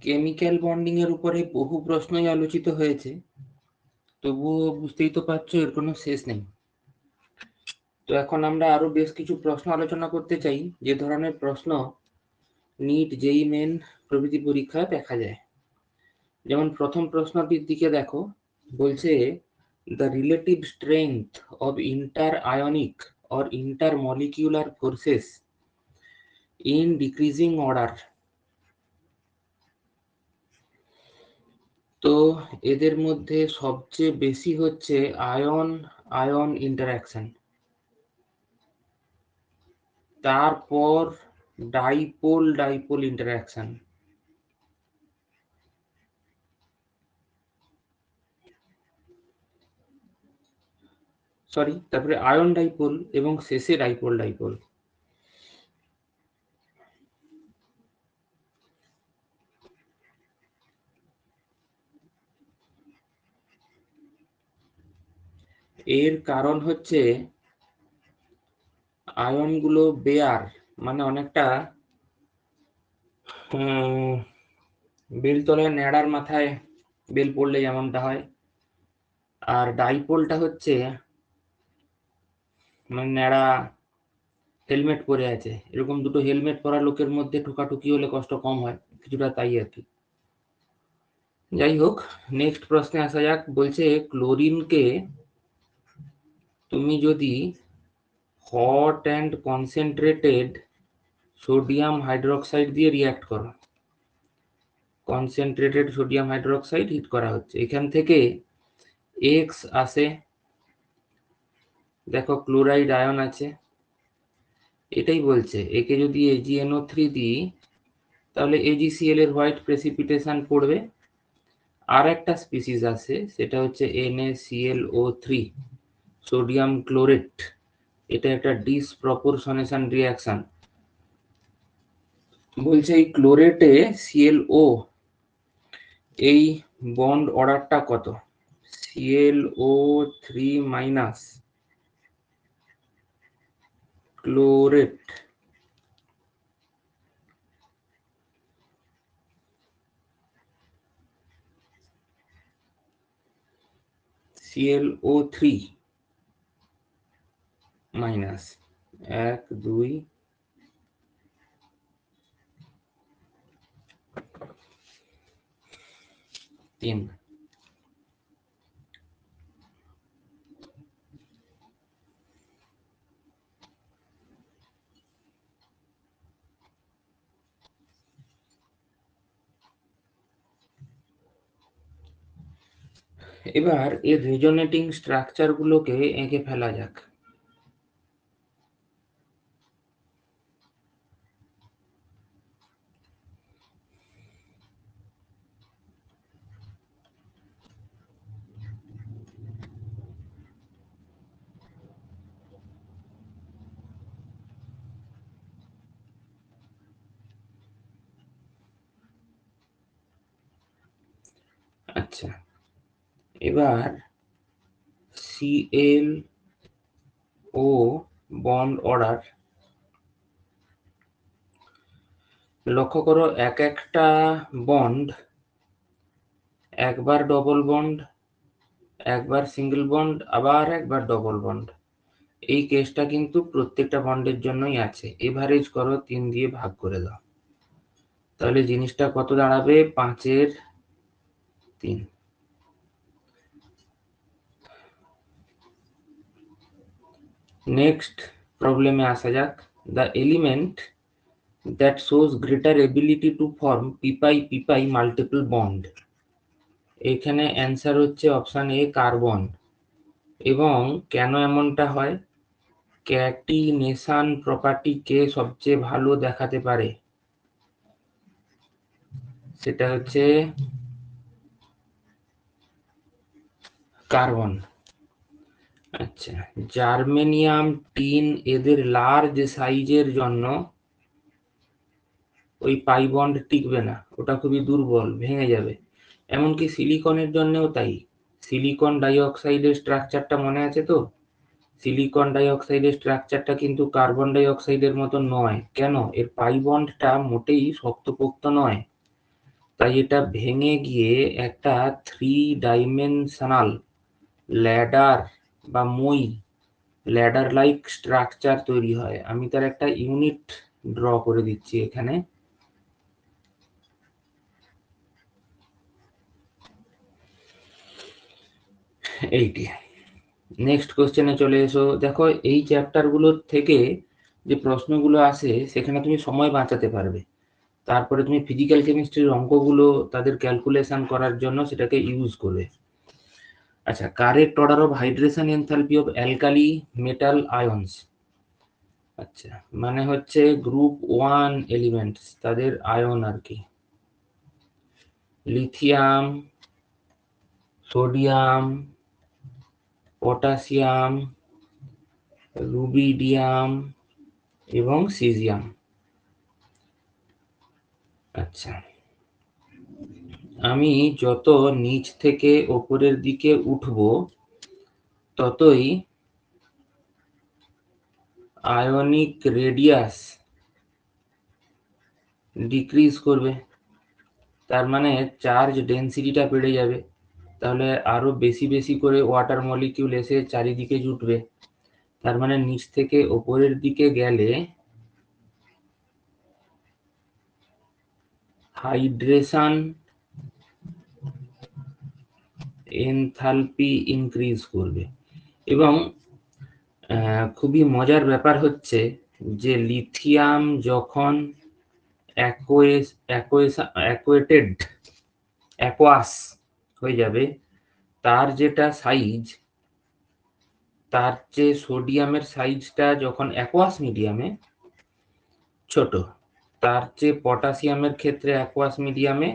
Chemical bonding এর উপরে বহু প্রশ্নই আলোচিত হয়েছে, তবুও বুঝতেই তো পারছো এর কোনো শেষ নেই। তো এখন আমরা আরো বেশ কিছু প্রশ্ন আলোচনা করতে চাই, যে ধরনের প্রশ্ন নিট, জেইই মেন প্রভৃতি পরীক্ষায় দেখা যায়। যেমন প্রথম প্রশ্নটির দিকে দেখো, বলছে the relative strength of inter ionic or inter molecular forces in decreasing order. তো এদের মধ্যে সবচেয়ে বেশি হচ্ছে আয়ন আয়ন ইন্টারঅ্যাকশন, তারপর ডাইপোল ডাইপোল ইন্টারঅ্যাকশন, তারপরে আয়ন ডাইপোল এবং শেষে ডাইপোল ডাইপোল। এর কারণ হচ্ছে আয়নগুলো বেয়ার, মানে অনেকটা বেলতলায় ন্যাড়ার মাথায় বেল পড়লে যেমনটা হয়, আর ডাইপোলটা হচ্ছে মানে ন্যাড়া হেলমেট পরে আছে, এরকম দুটো হেলমেট পরা লোকের মধ্যে ঠোকাঠুকি হলে কষ্ট কম হয়, কিছুটা তাই আর কি। যাই হোক, নেক্সট প্রশ্নে আসা যাক। বলছে ক্লোরিনকে তুমি যদি hot and concentrated sodium hydroxide দিয়ে রিয়াক্ট করো, কনসেন্ট্রেটেড সোডিয়াম হাইড্রোক্সাইড হিট করা হচ্ছে, এখান থেকে এক্স আসে, দেখো ক্লোরাইড আয়ন আছে, এটাই বলছে একে যদি AgNO3 দিই তাহলে AgCl এর হোয়াইট প্রেসিপিটেশন পড়বে। আর একটা স্পিসিস আছে, সেটা হচ্ছে NaClO3 সোডিয়াম ক্লোরেট, এটা একটা ডিসপ্রপোর্শনেশন রিঅ্যাকশন। বলছে এই ক্লোরেটে ClO এই বন্ড অর্ডারটা কত? ClO3 minus chlorate, ClO3 minus 1 2 3। এবার এর রেজোনেটিং স্ট্রাকচার গুলোকে এঁকে ফেলা যাক। আচ্ছা, এবার ClO বন্ড অর্ডার লক্ষ্য করো, এক একটা বন্ড একবার ডবল বন্ড, একবার সিঙ্গেল বন্ড, আবার একবার ডবল বন্ড। এই কেসটা কিন্তু প্রত্যেকটা বন্ডের জন্যই আছে। এভারেজ করো, 3 দিয়ে ভাগ করে দাও, তাহলে জিনিসটা কত দাঁড়াবে? 5-এর 3। নেক্সট প্রবলেমে আসা যাক। The element that shows greater ability to form pi multiple bond, এখানে অ্যান্সার হচ্ছে অপশন এ কার্বন। এবং কেন এমনটা হয়? ক্যাটিনেশন প্রপার্টি কে সবচেয়ে ভালো দেখাতে পারে? সেটা হচ্ছে কার্বন। আচ্ছা, জার্মেনিয়াম, টিন এদের লার্জ সাইজের জন্য ওই পাই বন্ড টিকবে না, ওটা খুবই দুর্বল, ভেঙে যাবে। এমনকি সিলিকনের জন্যও তাই। সিলিকন ডাইঅক্সাইডের স্ট্রাকচারটা মনে আছে তো? সিলিকন ডাইঅক্সাইডের স্ট্রাকচারটা কিন্তু কার্বন ডাইঅক্সাইডের মতো নয়। কেন? এর পাই বন্ডটা মোটেই শক্তপোক্ত নয়, তাই এটা ভেঙে গিয়ে একটা 3 ডাইমেনশনাল ল্যাডার বা মই ল্যাডার লাইক স্ট্রাকচার তৈরি হয়। আমি তার একটা ইউনিট ড্র করে দিচ্ছি এখানে। এইটি। নেক্সট কোশ্চেনে চলে এসো। দেখো এই চ্যাপ্টারগুলোর থেকে যে প্রশ্নগুলো আসে সেখানে তুমি সময় বাঁচাতে পারবে। তারপরে তুমি ফিজিক্যাল কেমিস্ট্রির অঙ্কগুলো তাদের ক্যালকুলেশন করার জন্য সেটাকে ইউজ করবে। আচ্ছা, correct order of hydration enthalpy of alkali metal ions. আচ্ছা, মানে হচ্ছে গ্রুপ 1 এলিমেন্টস তাদের আয়ন আর কি। লিথিয়াম, সোডিয়াম, পটাশিয়াম, রুবিডিয়াম এবং সিজিয়াম। আচ্ছা, আমি যত নিচ থেকে উপরের দিকে উঠব ততই আয়নিক রেডিয়াস ডিক্রিজ করবে, তার মানে চার্জ ডেন্সিটিটা বেড়ে যাবে। তাহলে আরো বেশি বেশি করে ওয়াটার মলিকিউল এসে চারিদিকে জুটবে। তার মানে নিচ থেকে উপরের দিকে গেলে হাইড্রেশন এনথালপি ইনক্রিজ করবে। এবং খুবই মজার ব্যাপার হচ্ছে যে লিথিয়াম যখন অ্যাকোয়াস হয়ে যাবে, তার যেটা সাইজ, তার চেয়ে সোডিয়ামের সাইজটা যখন অ্যাকোয়াস মিডিয়ামে ছোট, তার চেয়ে পটাশিয়ামের ক্ষেত্রে অ্যাকোয়াস মিডিয়ামে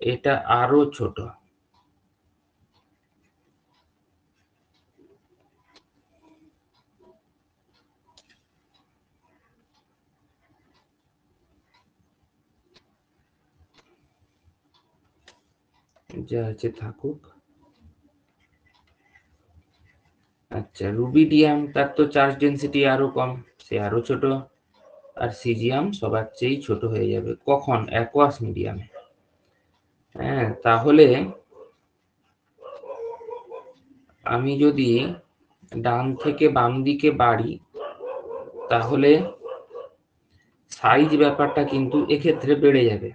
এটা আরো ছোট। যা আছে থাকুক। আচ্ছা, রুবিডিয়াম তার তো চার্জ ডেন্সিটি আরো কম, সে আরো ছোট। আর সিজিয়াম সবার চেয়েই ছোট হয়ে যাবে কখন? অ্যাকোয়াস মিডিয়ামে। হ্যাঁ, তাহলে আমি যদি ডান থেকে বাম দিকে বাড়ি তাহলে সাইজ ব্যাপারটা কিন্তু এক্ষেত্রে বেড়ে যাবে।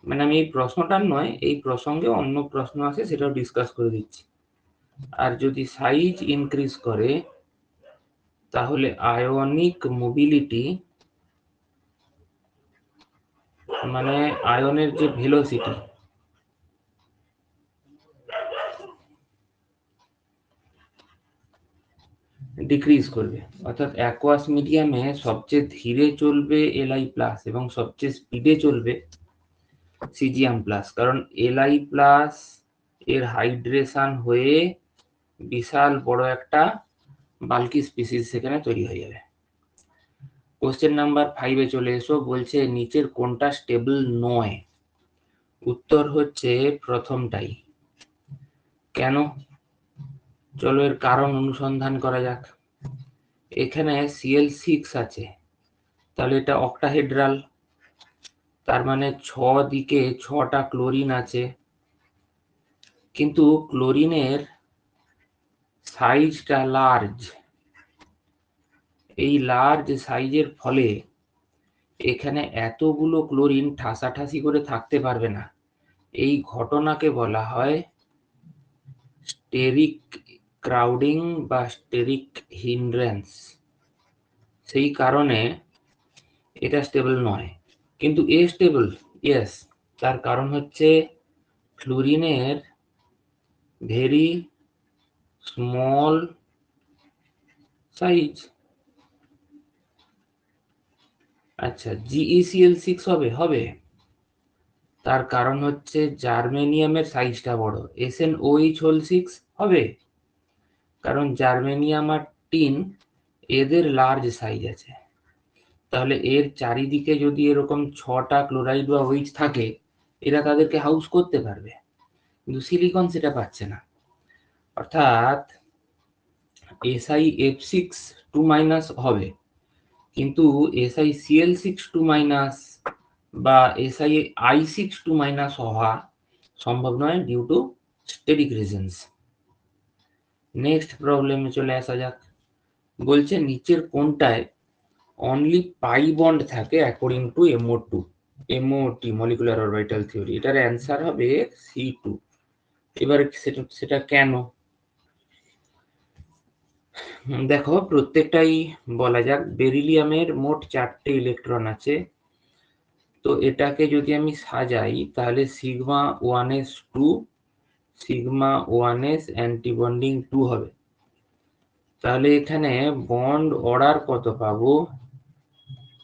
মানে আমি এই প্রশ্নটার নয়, এই প্রসঙ্গে অন্য প্রশ্ন আছে সেটাও ডিসকাস করে দিচ্ছি। আর যদি সাইজ ইনক্রিজ করে তাহলে আয়নিক মোবিলিটি, মানে আয়নের যে ভেলোসিটি, ডিক্রিজ করবে। অর্থাৎ অ্যাকোয়াস মিডিয়ামে সবচেয়ে ধীরে চলবে Li+ এবং সবচেয়ে স্পিডে চলবে সিজিয়াম+, কারণ Li+ এর হাইড্রেশন হয়ে বিশাল বড় একটা বাল্কি স্পিসিস সেখানে তৈরি হয়ে যাবে। কোশ্চেন নাম্বার 5 এ চলে এসো। বলছে নিচের কোনটা স্টেবল নয়? উত্তর হচ্ছে প্রথমটাই। কেন? চলো এর কারণ অনুসন্ধান করা যাক। এখানে Cl6 আছে, তাহলে এটা অক্টাহেড্রাল, তার মানে 6 দিকে 6টা ক্লোরিন আছে। কিন্তু ক্লোরিনের সাইজটা লার্জ। এই লার্জ সাইজের ফলে এখানে এতগুলো ক্লোরিন ঠাসাঠাসি করে থাকতে পারবে না। এই ঘটনাকে বলা হয় স্টেরিক ক্রাউডিং বা স্টেরিক হিন্ড্রেন্স। সেই কারণে এটা স্টেবল নয়। কিন্তু এ স্টেবল, ইয়েস। তার কারণ হচ্ছে ক্লোরিনের ভেরি স্মল সাইজ। আচ্ছা, GeCl6 হবে। তার কারণ হচ্ছে জার্মেনিয়ামের সাইজটা বড়। SnOH হোল 6 হবে, কারণ জার্মেনিয়াম আর টিন এদের লার্জ সাইজ আছে। তাহলে এর চারিদিকে যদি এরকম 6টা ক্লোরাইড বা OH থাকে, এরা তাদেরকে হাউস করতে পারবে, কিন্তু সিলিকন সেটা পাচ্ছে না। অর্থাৎ SiF6 2- হবে, কিন্তু SiCl6 2- বা এসআই I6 2 মাইনাস হওয়া সম্ভব নয় due to steric reasons. Next প্রবলেমে চলে আসা যাক। বলছে নিচের কোনটায় অনলি পাই বন্ড থাকে according to MOT molecular orbital theory, এটার অ্যান্সার হবে C2। এবার সেটা কেন দেখো, প্রত্যেকটাই বলা যাক। বেরিলিয়ামের মোট 4টে ইলেকট্রন আছে, তো এটাকে যদি আমি সাজাই তাহলে sigma 1s2 sigma 1s antibonding 2 হবে। তাহলে এখানে বন্ড অর্ডার কত পাবো,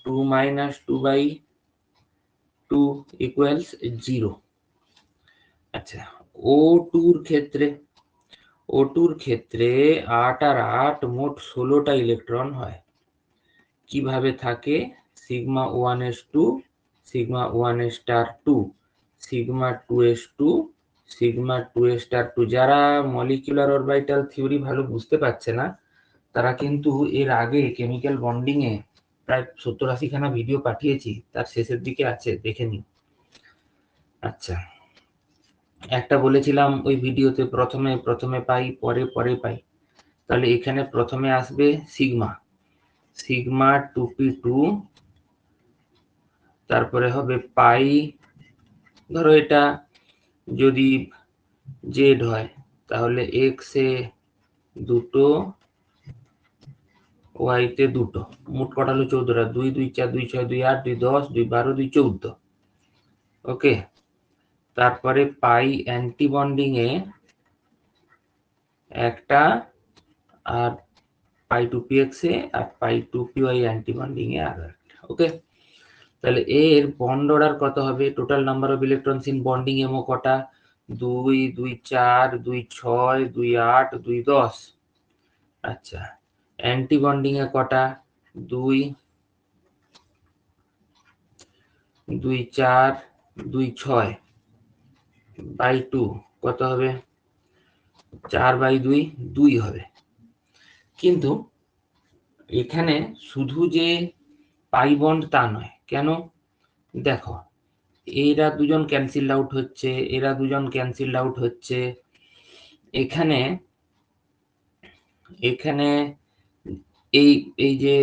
2 minus 2/2 equals 0। আচ্ছা, O2-র ক্ষেত্রে 8 আর 8 মোট 16টা ইলেকট্রন হয়। কিভাবে থাকে, sigma 1s2 sigma 1s star 2 sigma 2s2 sigma 2s star 2। যারা মলিকুলার অরবিটাল থিওরি ভালো বুঝতে পারছে না, তারা কিন্তু এর আগে কেমিক্যাল বন্ডিং এ প্রায় 70-80 খানা ভিডিও পাঠিয়েছি, তার শেষের দিকে আছে, দেখে নিন। আচ্ছা, একটা বলেছিলাম ওই ভিডিওতে প্রথমে পাই পরে পাই, তাহলে এখানে প্রথমে আসবে সিগমা 2p2, তারপরে হবে পাই, ধরো এটা যদি জেড হয় তাহলে এক্স এ দুটো, ওয়াই তে দুটো, মোট কটা হলো 14টা, 2 2 4 2 6 2 8 2 10 2 12 2 14। ওকে, তারপরে পাই অ্যান্টি বন্ডিং এ একটা, আর পাই 2px এ আর পাই 2py অ্যান্টি বন্ডিং এ আর একটা। ওকে, তাহলে এর বন্ড অর্ডার কত হবে, total number of electrons in bonding MO কটা, 2 2 4 2 6 2 8 2 10। আচ্ছা, অ্যান্টি বন্ডিং এ কটা, 2 2 4 2 6 বাই 2 কত হবে, 4/2 2 হবে। কিন্তু এখানে শুধু যে পাই বন্ড তা নয়, কেন দেখো, এরা দুজন ক্যান্সেল আউট হচ্ছে, এরা দুজন ক্যান্সেল আউট হচ্ছে, এখানে এই যে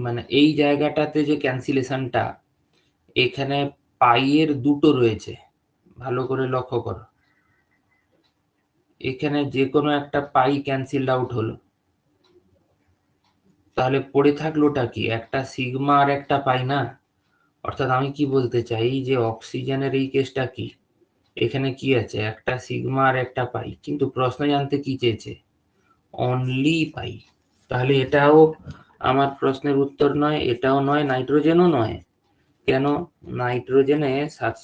মানে এই জায়গাটাতে যে ক্যান্সেলেশনটা, এখানে পাইয়ের দুটো রয়েছে, ভালো করে লক্ষ্য করো, এখানে যে কোনো একটা পাই ক্যান্সেল আউট হলো, তাহলে পড়ে থাকলোটা কি, একটা সিগমা আর একটা পাই না। অর্থাৎ আমি কি বলতে চাই যে অক্সিজেনের এই কেসটা কি, এখানে কি আছে, একটা সিগমা আর একটা পাই, কিন্তু প্রশ্ন জানতে কি চেয়েছে, অনলি পাই। তাহলে এটাও আমার প্রশ্নের উত্তর নয়, এটাও নয়, নাইট্রোজেনও নয়। কেন, নাইট্রোজেনে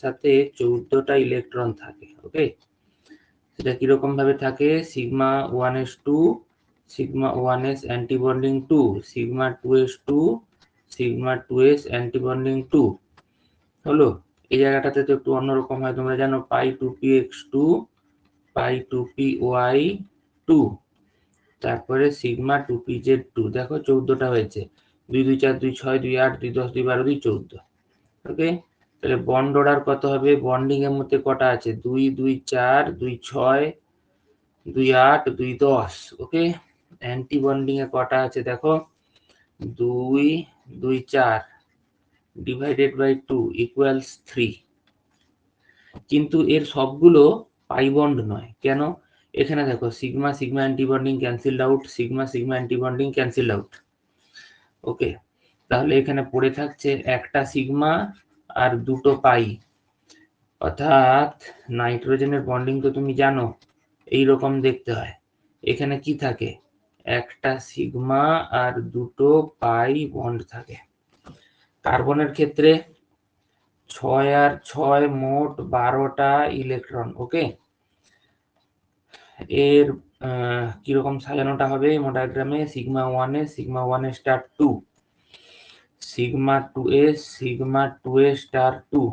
সাথে 14টা ইলেকট্রন থাকে। ওকে, সেটা কিরকম ভাবে থাকে, sigma 1s2 sigma 1s antibonding 2 sigma 2s2 sigma 2s antibonding 2 হলো। এই জায়গাটাতে তো একটু অন্যরকম হয়, তোমরা জানো পাই 2px2 পাই 2py2, তারপরে সিগমা 2pz2। দেখো 14টা হয়েছে, 2 2 4 2 6 2 8 2 10 2 12 2 14। ওকে, তাহলে বন্ড অর্ডার কত হবে, বন্ডিং এর মধ্যে কটা আছে, 2 2 4 2 6 2 8 2 10। ওকে, অ্যান্টি বন্ডিং এ কটা আছে দেখো, 2 2 4 ডিভাইডেড বাই 2 ইকুয়ালস 3। কিন্তু এর সবগুলো পাই বন্ড নয়, কেন, এখানে দেখো sigma sigma antibonding cancelled out, sigma sigma antibonding cancelled out. Okay, তাহলে এখানে পড়ে থাকছে একটা সিগমা আর দুটো পাই। অর্থাৎ নাইট্রোজেনের বন্ডিং তো তুমি জানো এই রকম দেখতে হয়, এখানে কি থাকে, একটা সিগমা আর দুটো পাই বন্ড থাকে। কার্বনের ক্ষেত্রে 6 আর 6 মোট 12টা ইলেকট্রন। ওকে, এর কিরকম সাজানোটা হবে, ডায়াগ্রামে sigma 1s sigma 1s star 2 sigma 2s sigma 2s star 2।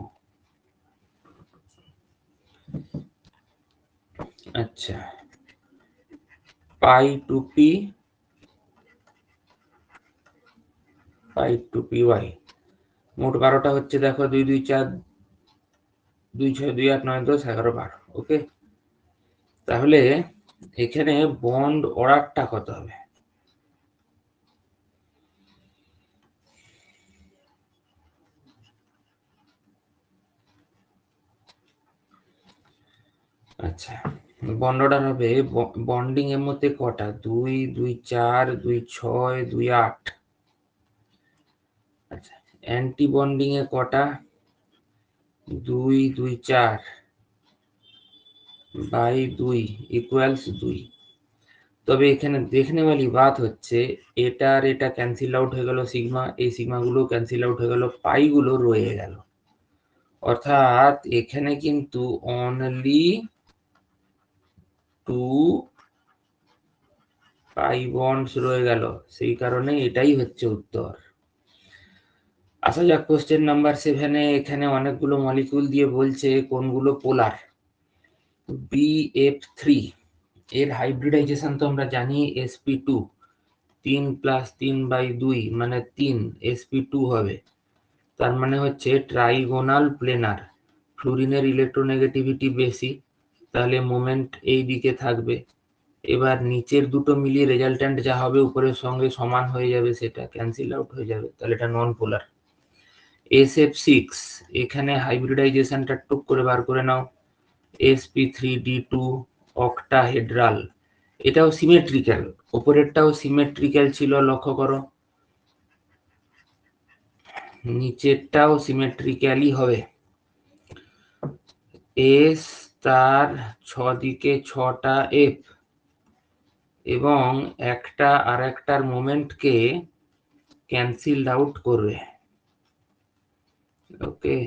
আচ্ছা, পাই 2p পাই 2py, মোট 12টা হচ্ছে, দেখো 2 2 4 2 6 2 8 9 10 11 12। ওকে, তাহলে এখানে বন্ড অর্ডারটা কত হবে? আচ্ছা, বন্ড অর্ডার হবে, বন্ডিং এর মধ্যে কটা? 2 2 4 2 6 2 8। আচ্ছা, অ্যান্টি বন্ডিং এ কটা? 2 2 4 বাই 2 ইকুয়ালস 2। তবে এখানে দেখনে वाली बात হচ্ছে এটা আর এটা ক্যান্সেল আউট হয়ে গেল, সিগমা, এই সিগমা গুলো ক্যান্সেল আউট হয়ে গেল, পাই গুলো রয়ে গেল। অর্থাৎ এখানে কিন্তু অনলি 2 পাই বন্ডস রয়ে গেল, সেই কারণে এটাই হচ্ছে উত্তর। আসা যাক কোশ্চেন নাম্বার 7 এ। এখানে অনেকগুলো মলিকিউল দিয়ে বলছে কোনগুলো পোলার। BF3 এর হাইব্রিডাইজেশন তো আমরা জানি sp2, 3 + 3/2 মানে 3 sp2 হবে। তার মানে হচ্ছে ট্রাইগোনাল প্লেনার। ফ্লুরিনের ইলেকট্রোনেগেটিভিটি বেশি, তাহলে মোমেন্ট এই দিকে থাকবে। এবার নিচের দুটো মিলিয়ে রেজাল্ট্যান্ট যা হবে উপরের সঙ্গে সমান হয়ে যাবে, সেটা ক্যান্সেল আউট হয়ে যাবে, তাহলে এটা নন পোলার। SF6 এখানে হাইব্রিডাইজেশনটা টুক করে বার করে নাও, sp3d2 অক্টাহেড্রাল। এটাও সিমেট্রিক্যাল, উপরেরটাও সিমেট্রিক্যাল ছিল, লক্ষ্য করো, নিচেরটাও সিমেট্রিক্যালই হবে। এস তার 6 দিকে 6টা এফ এবং একটা আর একটার মোমেন্টকে ক্যান্সেল আউট করবে। ওকে,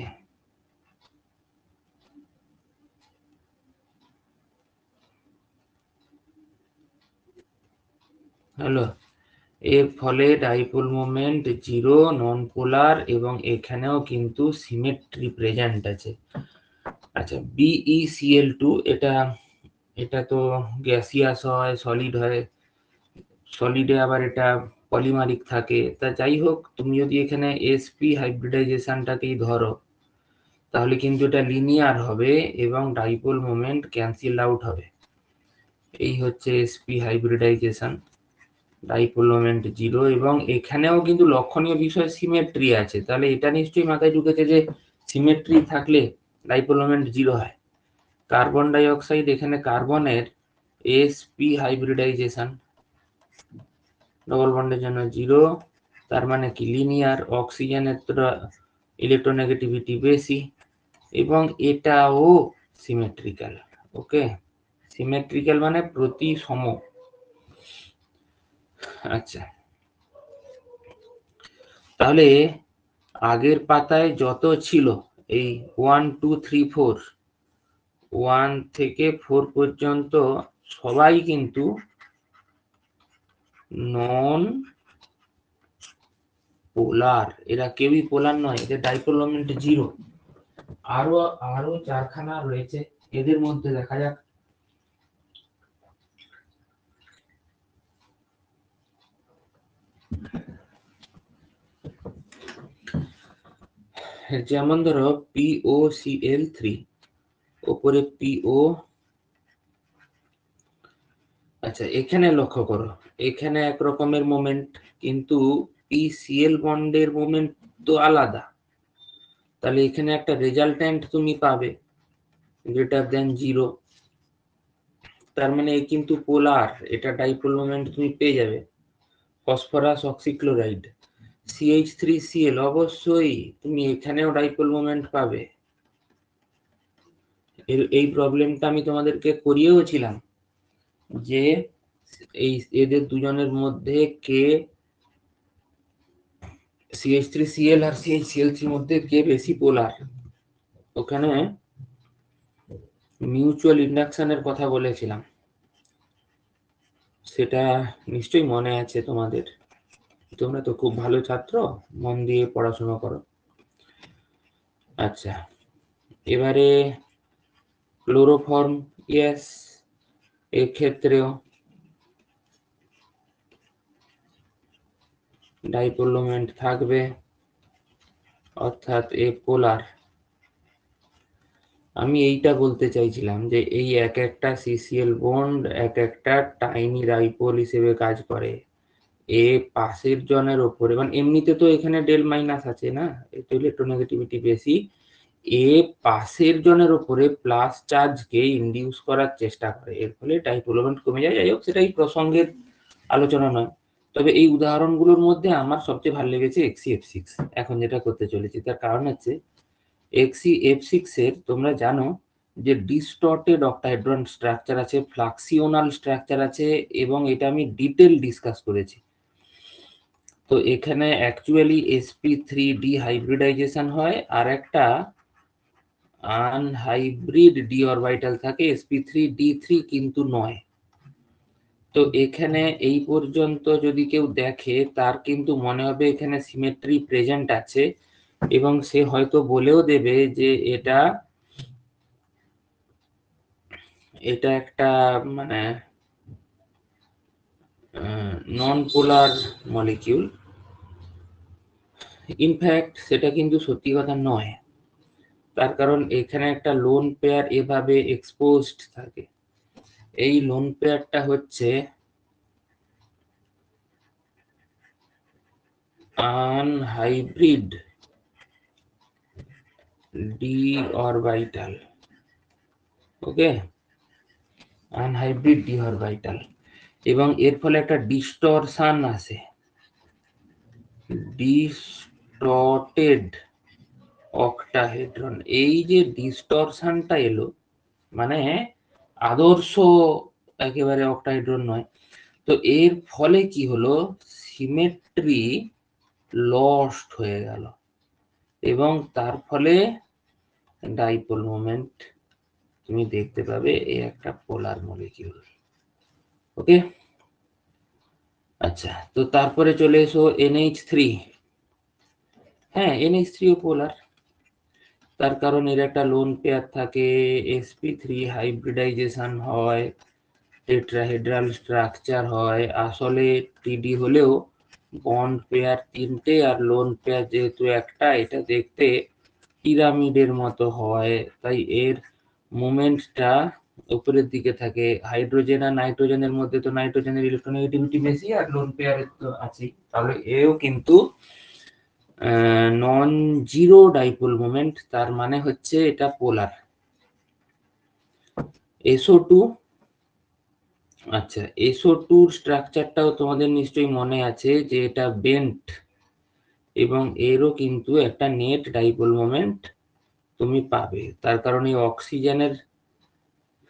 হ্যালো, এর ফলে ডাইপোল মোমেন্ট 0, নন পোলার, এবং এখানেও কিন্তু সিমেট্রি প্রেজেন্ট আছে। আচ্ছা, BeCl2 এটা এটা তো গ্যাসিয়াস হয়, সলিড হয়, সলিডে আবার এটা পলিমারিক থাকে। তা যাই হোক, তুমি যদি এখানে sp হাইব্রিডাইজেশনটাকেই ধরো, তাহলে কিন্তু এটা লিনিয়ার হবে এবং ডাইপোল মোমেন্ট ক্যান্সেল আউট হবে। এই হচ্ছে sp হাইব্রিডাইজেশন, ডাইপোল মোমেন্ট 0, এবং এখানেও কিন্তু লক্ষণীয় বিষয় সিমেট্রি আছে। তাহলে এটা নিশ্চয়ই মাথায় ঢুকেছে যে সিমেট্রি থাকলে ডাইপোল মোমেন্ট 0 হয়। কার্বন ডাই অক্সাইড, এখানে কার্বনের sp হাইব্রিডাইজেশন, ডবল বন্ডের জন্য 0, তার মানে কি লিনিয়ার। অক্সিজেনের ইলেকট্রোনেগেটিভিটি বেশি এবং এটাও সিমেট্রিক্যাল। ওকে, সিমেট্রিক্যাল মানে প্রতি সম। আচ্ছা, তাহলে আগের পাতায় যত ছিল এই 1 2 3 4, 1 থেকে 4 পর্যন্ত সবাই কিন্তু নন পোলার, এরা কেউই পোলার নয়, এদের ডাইপোল মোমেন্ট 0। আরো আরো 4খানা রয়েছে, এদের মধ্যে দেখা যাক। যেমন ধরো POCl3, উপরে PO। আচ্ছা, এখানে লক্ষ্য করো, এখানে এক রকমের মোমেন্ট, কিন্তু PCl বন্ডের মোমেন্ট তো আলাদা। তাহলে এখানে একটা রেজাল্ট্যান্ট তুমি পাবে গ্রেটার দেন 0, তার মানে এ কিন্তু পোলার, এটা ডাইপোল মোমেন্ট তুমি পেয়ে যাবে। ফসফরাস অক্সিক্লোরাইড CH3Cl, অবশ্যই তুমি এখানেও ডাইপোল মোমেন্ট পাবে। এই প্রবলেমটা আমি তোমাদেরকে করিয়েও ছিলাম যে এই এদের দুজনের মধ্যে কে CH3Cl আর CHCl3 মধ্যে কে বেশি পোলার। ওখানে মিউচুয়াল ইন্ডাকশনের কথা বলেছিলাম, সেটা নিশ্চয়ই মনে আছে তোমাদের। তোমরা তো খুব ভালো ছাত্র, মন দিয়ে পড়াশোনা করো। আচ্ছা, এবারে ক্লোরোফর্ম, ইয়েস, এক্ষেত্রেও ডাইপোল মোমেন্ট থাকবে, অর্থাৎ এ পোলার। আমি এইটা বলতে চাইছিলাম যে এই এক একটা সিসিএল বন্ড এক একটা টাইনি ডাইপোল হিসেবে কাজ করে। এ পাশের জনের ওপরে, মানে এমনিতে তো এখানে ডেল মাইনাস আছে না, এটা ইলেকট্রোনেগেটিভিটি বেশি, এ পাশের জনের ওপরে প্লাস চার্জকে ইনডিউস করার চেষ্টা করে, এর ফলে ডাইপোল মোমেন্ট কমে যায়। যাই হোক, সেটা এই প্রসঙ্গের আলোচনা নয়। তবে এই উদাহরণগুলোর মধ্যে আমার সবচেয়ে ভালো লেগেছে XCF6 এখন যেটা করতে চলেছি। তার কারণ হচ্ছে XCF6 এর তোমরা জানো যে ডিস্টর্টেড অক্টাহেড্রন স্ট্রাকচার আছে, ফ্লাক্সিওনাল স্ট্রাকচার আছে, এবং এটা আমি ডিটেল ডিসকাস করেছি। তো এখানে অ্যাকচুয়ালি sp3d হাইব্রিডাইজেশন হয়, আর একটা আনহাইব্রিড ডি অরবিটাল থাকে, sp3d3 কিন্তু নয়। তো এখানে এই পর্যন্ত যদি কেউ দেখে তার কিন্তু মনে হবে এখানে সিমেট্রি প্রেজেন্ট আছে, এবং সে হয়তো বলেও দেবে যে এটা একটা মানে নন পোলার মলিকিউল। ইনফ্যাক্ট সেটা কিন্তু সত্যি কথা নয়, তার কারণ এখানে একটা লোন পেয়ার এভাবে এক্সপোজড থাকে। এই লোন পেয়ারটা হচ্ছে আনহাইব্রিড ডি অরবিটাল। ওকে, আনহাইব্রিড ডি অরবিটাল, এবং এর ফলে একটা ডিস্টরশন আসে, ডিস্টর্টেড অক্টাহেড্রন। এই যে ডিস্টরশনটা এলো, মানে আদর্শ একেবারে অক্টাহেড্রন নয়। তো এর ফলে কি হলো, সিমেট্রি লস্ট হয়ে গেল, এবং তার ফলে ডাইপোল মোমেন্ট তুমি দেখতে পাবে এই একটা পোলার মলিকিউল। ওকে, আচ্ছা, তো তারপরে চলে এসো NH3। হ্যাঁ, NH3 ও পোলার, তার কারণ এর একটা লোন পেয়ার থাকে, sp3 হাইব্রিডাইজেশন হয়, টেট্রাহেড্রাল স্ট্রাকচার হয়। আসলে টিডি হলেও বন্ড পেয়ার তিনটে আর লোন পেয়ার যেহেতু একটা, এটা দেখতে পিরামিডের মতো হয়, তাই এর মোমেন্টটা উপরের দিকে থাকে। হাইড্রোজেন আর নাইট্রোজেনের মধ্যে তো নাইট্রোজেনের ইলেকট্রোনেগেটিভিটি বেশি, আর লোন পেয়ারের তো আছেই, তাহলে এও কিন্তু নন জিরো ডাইপোল মোমেন্ট, তার মানে হচ্ছে এটা পোলার। SO2, আচ্ছা, SO2 স্ট্রাকচারটাও তোমাদের নিশ্চয়ই মনে আছে যে এটা বেন্ট, এবং এরও কিন্তু একটা নেট ডাইপোল মোমেন্ট তুমি পাবে, তার কারণ এই অক্সিজেনের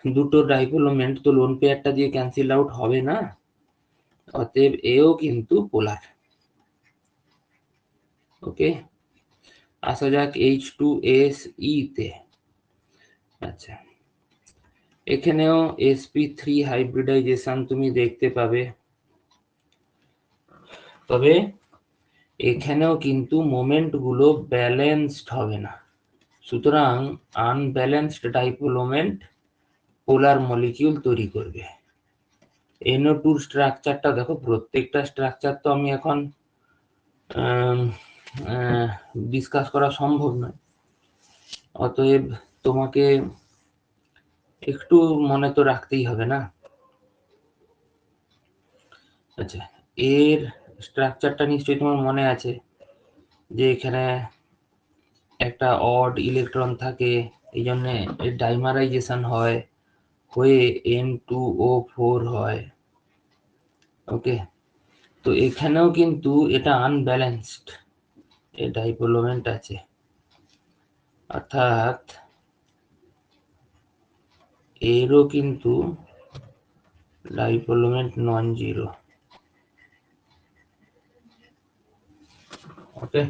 দুটো ডাইপোল মোমেন্ট তো লোন পেয়ারটা দিয়ে ক্যান্সেল আউট হবে না, অতএব এও কিন্তু পোলার। ওকে, আসা যাক H2SE তে। আচ্ছা, এখানেও sp3 হাইব্রিডাইজেশন তুমি দেখতে পাবে, তবে এখানেও কিন্তু মোমেন্ট গুলো ব্যালেন্সড হবে না, সুতরাং আনব্যালেন্সড ডাইপোল মোমেন্ট পোলার মলিকিউল তৈরি করবে। NO2 স্ট্রাকচারটা দেখো, প্রত্যেকটা স্ট্রাকচার তো আমি এখন ডিসকাস করা সম্ভব নয়, অতএব তোমাকে একটু মনে তো রাখতেই হবে না। আচ্ছা, এর স্ট্রাকচারটা নিশ্চয়ই তোমার মনে আছে যে এখানে একটা অড ইলেকট্রন থাকে, এই জন্য এর ডাইমারাইজেশন হয়, হয়ে N2O4 হয়। ওকে, তো এখানেও কিন্তু এটা আনব্যালেন্সড, এর ডাইপোল মোমেন্ট আছে, অর্থাৎ এরও কিন্তু ডাইপোল মোমেন্ট নন জিরো। ওকে,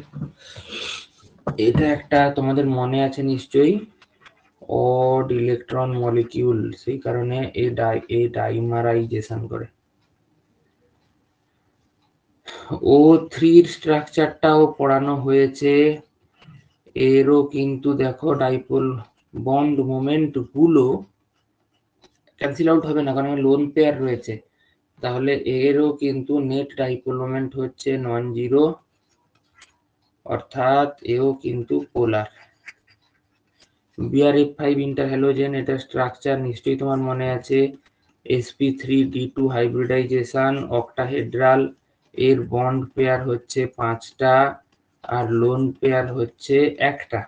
এটা একটা তোমাদের মনে আছে নিশ্চয়ই, অড ইলেকট্রন মলিকিউল, সেই কারণে এই ডাইমারাইজেশন করে। O3 এর স্ট্রাকচারটাও পড়ানো হয়েছে, এরও কিন্তু দেখো ডাইপোল বন্ড মোমেন্ট গুলো ক্যান্সেল আউট হবে না, কারণ লোন পেয়ার রয়েছে, তাহলে এরও কিন্তু নেট ডাইপোল মোমেন্ট হচ্ছে নন জিরো, অর্থাৎ এও কিন্তু পোলার। BrF5 ইন্টারহ্যালোজেন, এটা স্ট্রাকচার নিশ্চয়ই তোমার মনে আছে, sp3d2 হাইব্রিডাইজেশন, অক্টাহেড্রাল, এর বন্ড পেয়ার হচ্ছে 5টা আর লোন পেয়ার হচ্ছে 1টা।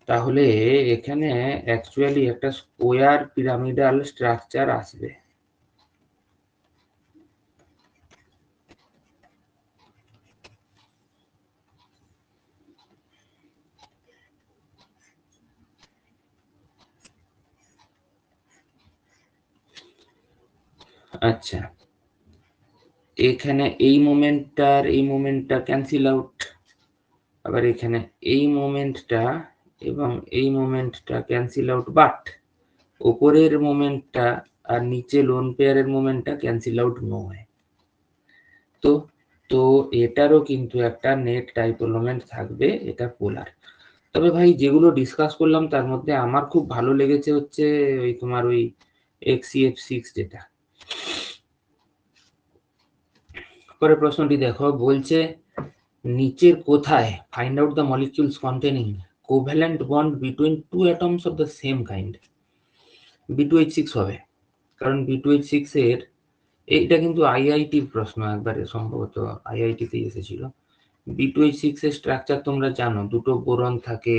তাহলে এখানে অ্যাকচুয়ালি একটা স্কোয়ার পিরামিডাল স্ট্রাকচার আসবে। আচ্ছা, এখানে এই মোমেন্টটা ক্যান্সেল আউট, আবার এখানে এই মোমেন্টটা এবং এই মোমেন্টটা ক্যান্সেল আউট, বাট উপরের মোমেন্টটা আর নিচে লোন পেয়ারের মোমেন্টটা ক্যান্সেল আউট নয়। তো এটারও কিন্তু একটা নেট ডাইপোল মোমেন্ট থাকবে, এটা পোলার। তবে ভাই যেগুলো ডিসকাস করলাম তার মধ্যে আমার খুব ভালো লেগেছে হচ্ছে ওই তোমার ওই XCF6 যেটা। পরে প্রশ্নটি দেখো, বলছে নিচের কোথায় find out the molecules containing covalent bond between two atoms of the same kind. B2H6 হবে, কারণ B2H6 এর, এইটা কিন্তু আইআইটির প্রশ্ন, একবারে সম্ভবত আইআইটিতেই এসেছিল। B2H6 এর স্ট্রাকচার তোমরা জানো, দুটো বোরন থাকে,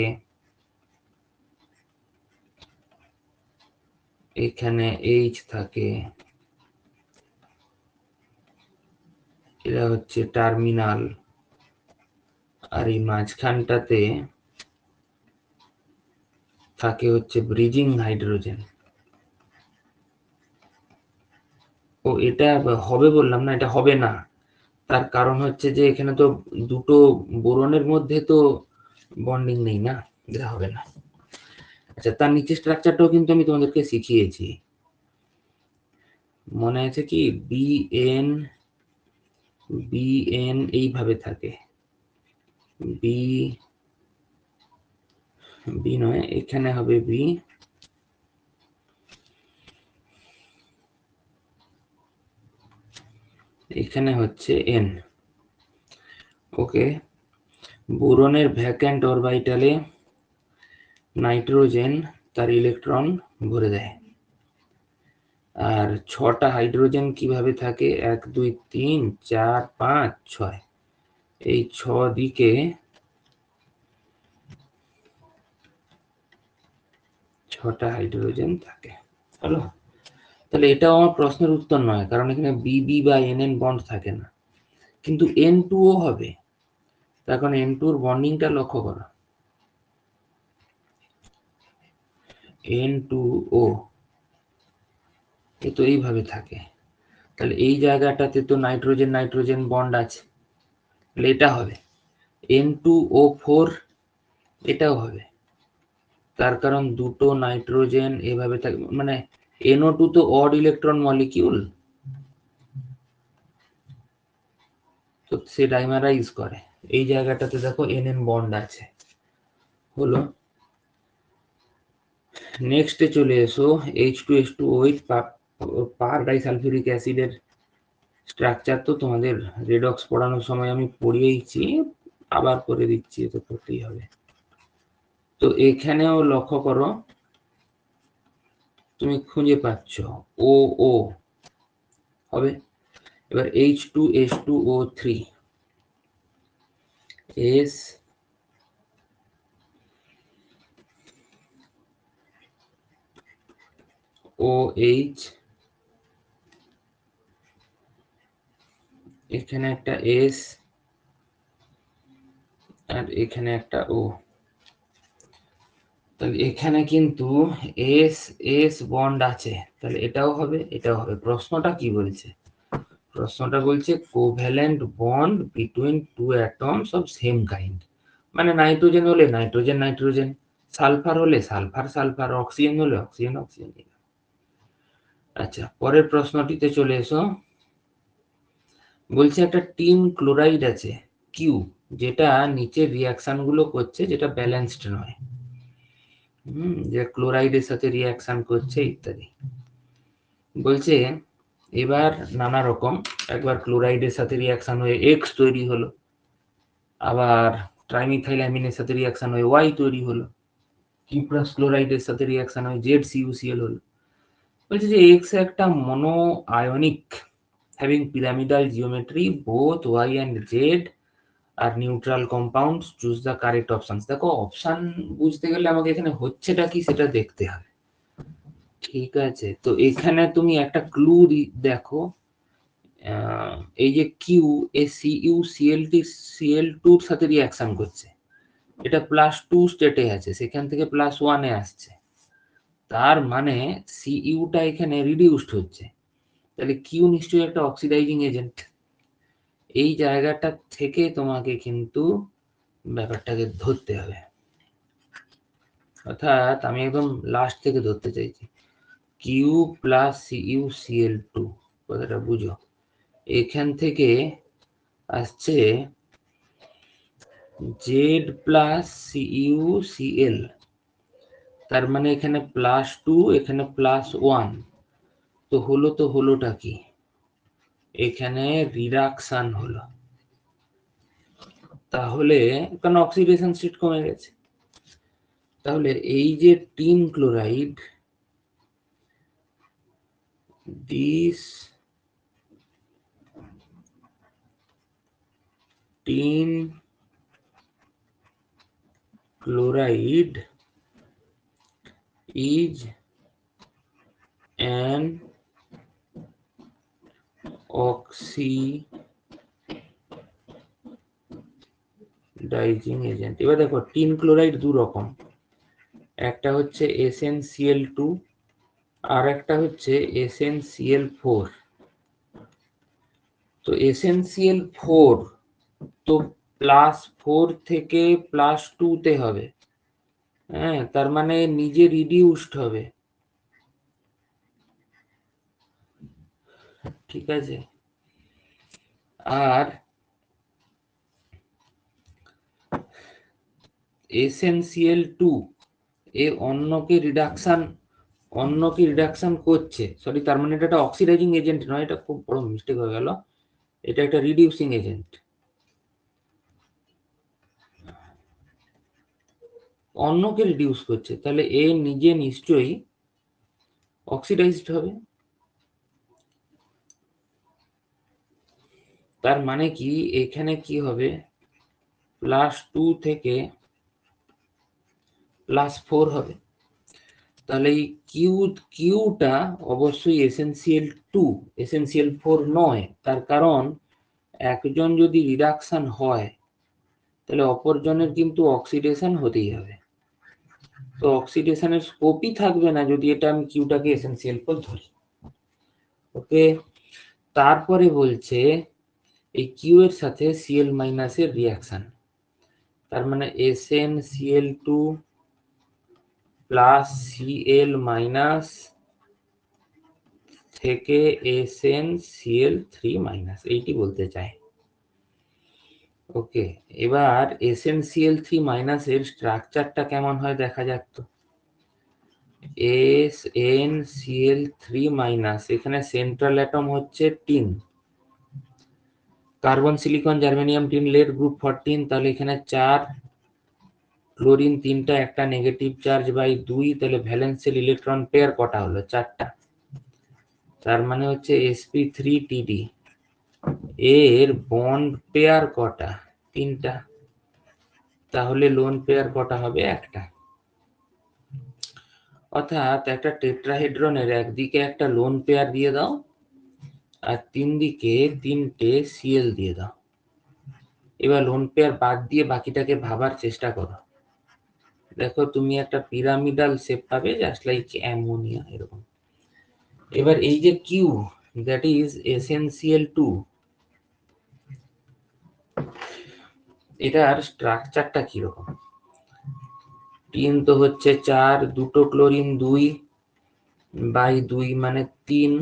এখানে H থাকে, এরা হচ্ছে টার্মিনাল, আর এই মাঝখানটাতে থাকে হচ্ছে ব্রিজিং হাইড্রোজেন। ও এটা হবে বললাম না, এটা হবে না, তার কারণ হচ্ছে যে এখানে তো দুটো বোরনের মধ্যে তো বন্ডিং নেই না, এটা হবে না। আচ্ছা, তার নিচে স্ট্রাকচারটাও কিন্তু আমি তোমাদেরকে শিখিয়েছি, মনে আছে কি? বিএন এইভাবে থাকে, বি নয়, এখানে হবে বি, এখানে হচ্ছে এন। ওকে, বোরনের ভ্যাকেন্ট অরবিটালে নাইট্রোজেন তার ইলেকট্রন ভরে দেয়, আর 6টা হাইড্রোজেন কিভাবে থাকে, 1 2 3 4 5 6, এই 6 দিকে 6টা হাইড্রোজেন থাকে। হলো, তাহলে এটাও আমার প্রশ্নের উত্তর নয়, কারণ এখানে বিবি বা এনএন বন্ড থাকে না, কিন্তু N2O হবে। এখন N2 এর বন্ডিংটা লক্ষ্য করো, N2O এ তো এইভাবে থাকে, তাহলে এই জায়গাটাতে তো নাইট্রোজেন নাইট্রোজেন বন্ড আছে, তাহলে এটা হবে N2O4, এটাও হবে, তার কারণ দুটো নাইট্রোজেন এভাবে থাকে, মানে NO2 তো অড ইলেকট্রন মলিকিউল, তো সে ডাইমারাইজ করে, এই জায়গাটাতে দেখো NN বন্ড আছে। হলো, নেক্সটে চলে এসো, H2S2O8 পার ডাইসালফিউরিক অ্যাসিডের স্ট্রাকচার তো তোমাদের রেডক্স পড়ানোর সময় আমি পড়িয়েছি, আবার করে দিচ্ছি, তো করতেই হবে। তো এখানেও লক্ষ্য করো, তুমি খুঁজে পাচ্ছ ও ও হবে, এবার H2S2O3 S OH, এখানে একটা S আর এখানে একটা O, তাহলে এখানে কিন্তু এস এস বন্ড আছে, তাহলে এটাও হবে এটাও হবে। প্রশ্নটা কি বলছে? প্রশ্নটা বলছে covalent bond between two atoms of same kind, মানে নাইট্রোজেন হলে নাইট্রোজেন নাইট্রোজেন, সালফার হলে সালফার সালফার, অক্সিজেন হলে অক্সিজেন অক্সিজেন। আচ্ছা, পরের প্রশ্নটিতে চলে এসো, বলছে একটা টিন ক্লোরাইড আছে কিউ, যেটা নিচের রিয়াকশন গুলো করছে, যেটা ব্যালেন্সড নয়, যে ক্লোরাইডের সাথে রিয়াকশন করছে ইত্যাদি। বলছে এবার নানা রকম, একবার ক্লোরাইডের সাথে রিয়াকশন হয়ে এক্স তৈরি হলো, আবার ট্রাইমিথাইল অ্যামিনের সাথে রিয়াকশন হয়ে ওয়াই তৈরি হলো, কিউপ্রাস ক্লোরাইডের সাথে রিয়াকশন হয়ে ZCuCl হলো। বলছে যে এক্স একটা mono ionic having pyramidal geometry, both Y and Z are neutral compounds, choose the correct options. দেখো অপশন বুঝতে গেলে আমাকে এখানে হচ্ছেটা কি সেটা দেখতে হবে, ঠিক আছে? তো এখানে তুমি একটা ক্লু দেখো, এই যে কিউ এ CuCl2 সাথে রিয়াকশন করছে, এটা +2 স্টেটে আছে, সেখান থেকে +1 আসছে, তার মানে Cuটা এখানে রিডিউসড হচ্ছে, তাহলে কিউ নিশ্চয়ই একটা অক্সিডাইজিং এজেন্ট। এই জায়গাটা থেকে তোমাকে কিন্তু ব্যাপারটাকে ধরতে হবে, অর্থাৎ আমি একদম লাস্ট থেকে ধরতে চাইছি, কিউ প্লাস CuCl2, কথাটা বুঝো, এখান থেকে আসছে জেড প্লাস CuCl, তার মানে এখানে +2 এখানে +1, তো হলোটা কি, এখানে রিডাকশন হলো, তাহলে কারণ অক্সিডেশন স্টেট কমে গেছে, তাহলে এই যে tin chloride, this tin chloride is an oxidizing agent। এবার দেখো টিন ক্লোরাইড দু রকম, একটা হচ্ছে SnCl2 আর একটা হচ্ছে SnCl4। তো SnCl4 তো +4 থেকে +2 তে হবে, হ্যাঁ, তার মানে নিজে রিডিউসড হবে, ঠিক আছে? আর SnCl2 এ অন্যকে রিডাকশন করছে, সরি, তার মানে এটা একটা অক্সিডাইজিং এজেন্ট নয়, এটা খুব বড় মিস্টেক হয়ে গেল, এটা একটা রিডিউসিং এজেন্ট, অন্যকে রিডিউস করছে, তাহলে এ নিজে নিশ্চয়ই অক্সিডাইজড হবে, তার মানে কি এখানে কি হবে, +2 থেকে +4 হবে, তাহলে এই কিউটা অবশ্যই SnCl4 নয়, তার কারণ একজন যদি রিডাকশন হয় তাহলে অপরজনের কিন্তু অক্সিডেশন হতেই হবে, তো অক্সিডেশনের স্কোপই থাকবে না যদি এটা আমি কিউটাকে SnCl4 ধরি, ওকে? তারপরে বলছে এই কিউ এর সাথে Cl- এর রিয়াকশন, তার মানে SnCl2 প্লাস Cl- থেকে SnCl3- এইটি বলতে চাই, ওকে? এবার SnCl3- এর স্ট্রাকচারটা কেমন হয় দেখা যাক তো। SnCl3- এখানে সেন্ট্রাল অ্যাটম হচ্ছে tin, carbon silicon germanium tin lead group 14, তাহলে এখানে 4, ক্লোরিন 3টা, একটা নেগেটিভ চার্জ বাই 2, তাহলে ভ্যালেন্সিয়াল ইলেকট্রন পেয়ার কটা হলো, 4টা, তার মানে হচ্ছে sp3TD, এর বন্ড পেয়ার কটা, 3টা, তাহলে লোন পেয়ার কটা হবে, একটা, অর্থাৎ একটা টেট্রাহেড্রনের একদিকে একটা লোন পেয়ার দিয়ে দাও আর 3 দিকে 3টে Cl দিয়ে দাও, এবার লোন পেয়ার বাদ দিয়ে বাকিটাকে ভাবার চেষ্টা করো, দেখো তুমি একটা পিরামিডাল শেপ পাবে, জাস্ট লাইক অ্যামোনিয়া এরকম। এবার এই যে কিউ, দ্যাট ইজ SnCl2, এটার স্ট্রাকচারটা কিরকম, টিন তো হচ্ছে 4, দুটো ক্লোরিন 2/2 মানে 3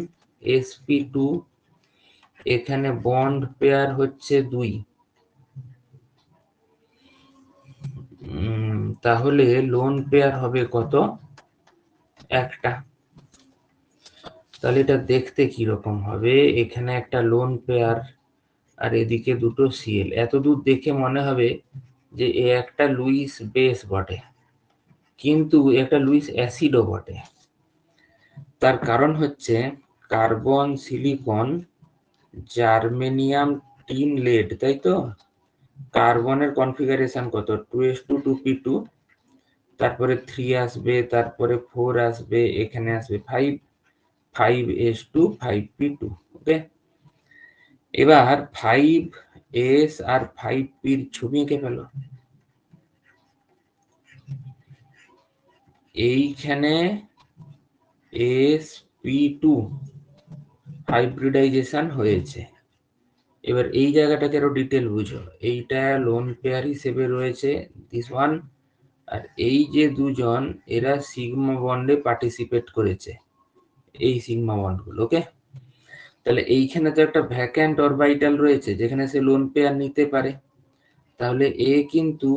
sp2, এখানে বন্ড পেয়ার হচ্ছে 2, তাহলে লোন পেয়ার হবে কত, একটা, তাহলে এটা দেখতে কিরকম হবে, এখানে একটা লোন পেয়ার আর এদিকে দুটো Cl, এত দূর দেখে মনে হবে যে এ একটা লুইস বেস বটে, কিন্তু একটা লুইস অ্যাসিডও বটে। তার কারণ হচ্ছে carbon, silicon, germanium, tin, lead, তাই তো? কার্বনের কনফিগারেশন কত? 2s2 2p2, তারপরে 3 আসবে, তারপরে 4 আসবে, এখানে আসবে 5, 5s2 5p2। ওকে, এবার 5s আর 5pর ছবি এঁকে ফেলো। এইখানে sp2 হাইব্রিডাইজেশন হয়েছে। এবার এই জায়গাটাকে আরো ডিটেল বুঝো। এইটা লোন পেয়ার হিসেবে রয়েছে দিস ওয়ান, আর এই যে দুজন এরা সিগমা বন্ডে পার্টিসিপেট করেছে, এই সিগমা বন্ড গুলো। ওকে, তাহলে এইখানে তো একটা ভ্যাকেন্ট অরবিটাল রয়েছে যেখানে সে লোন পেয়ার নিতে পারে। তাহলে এ কিন্তু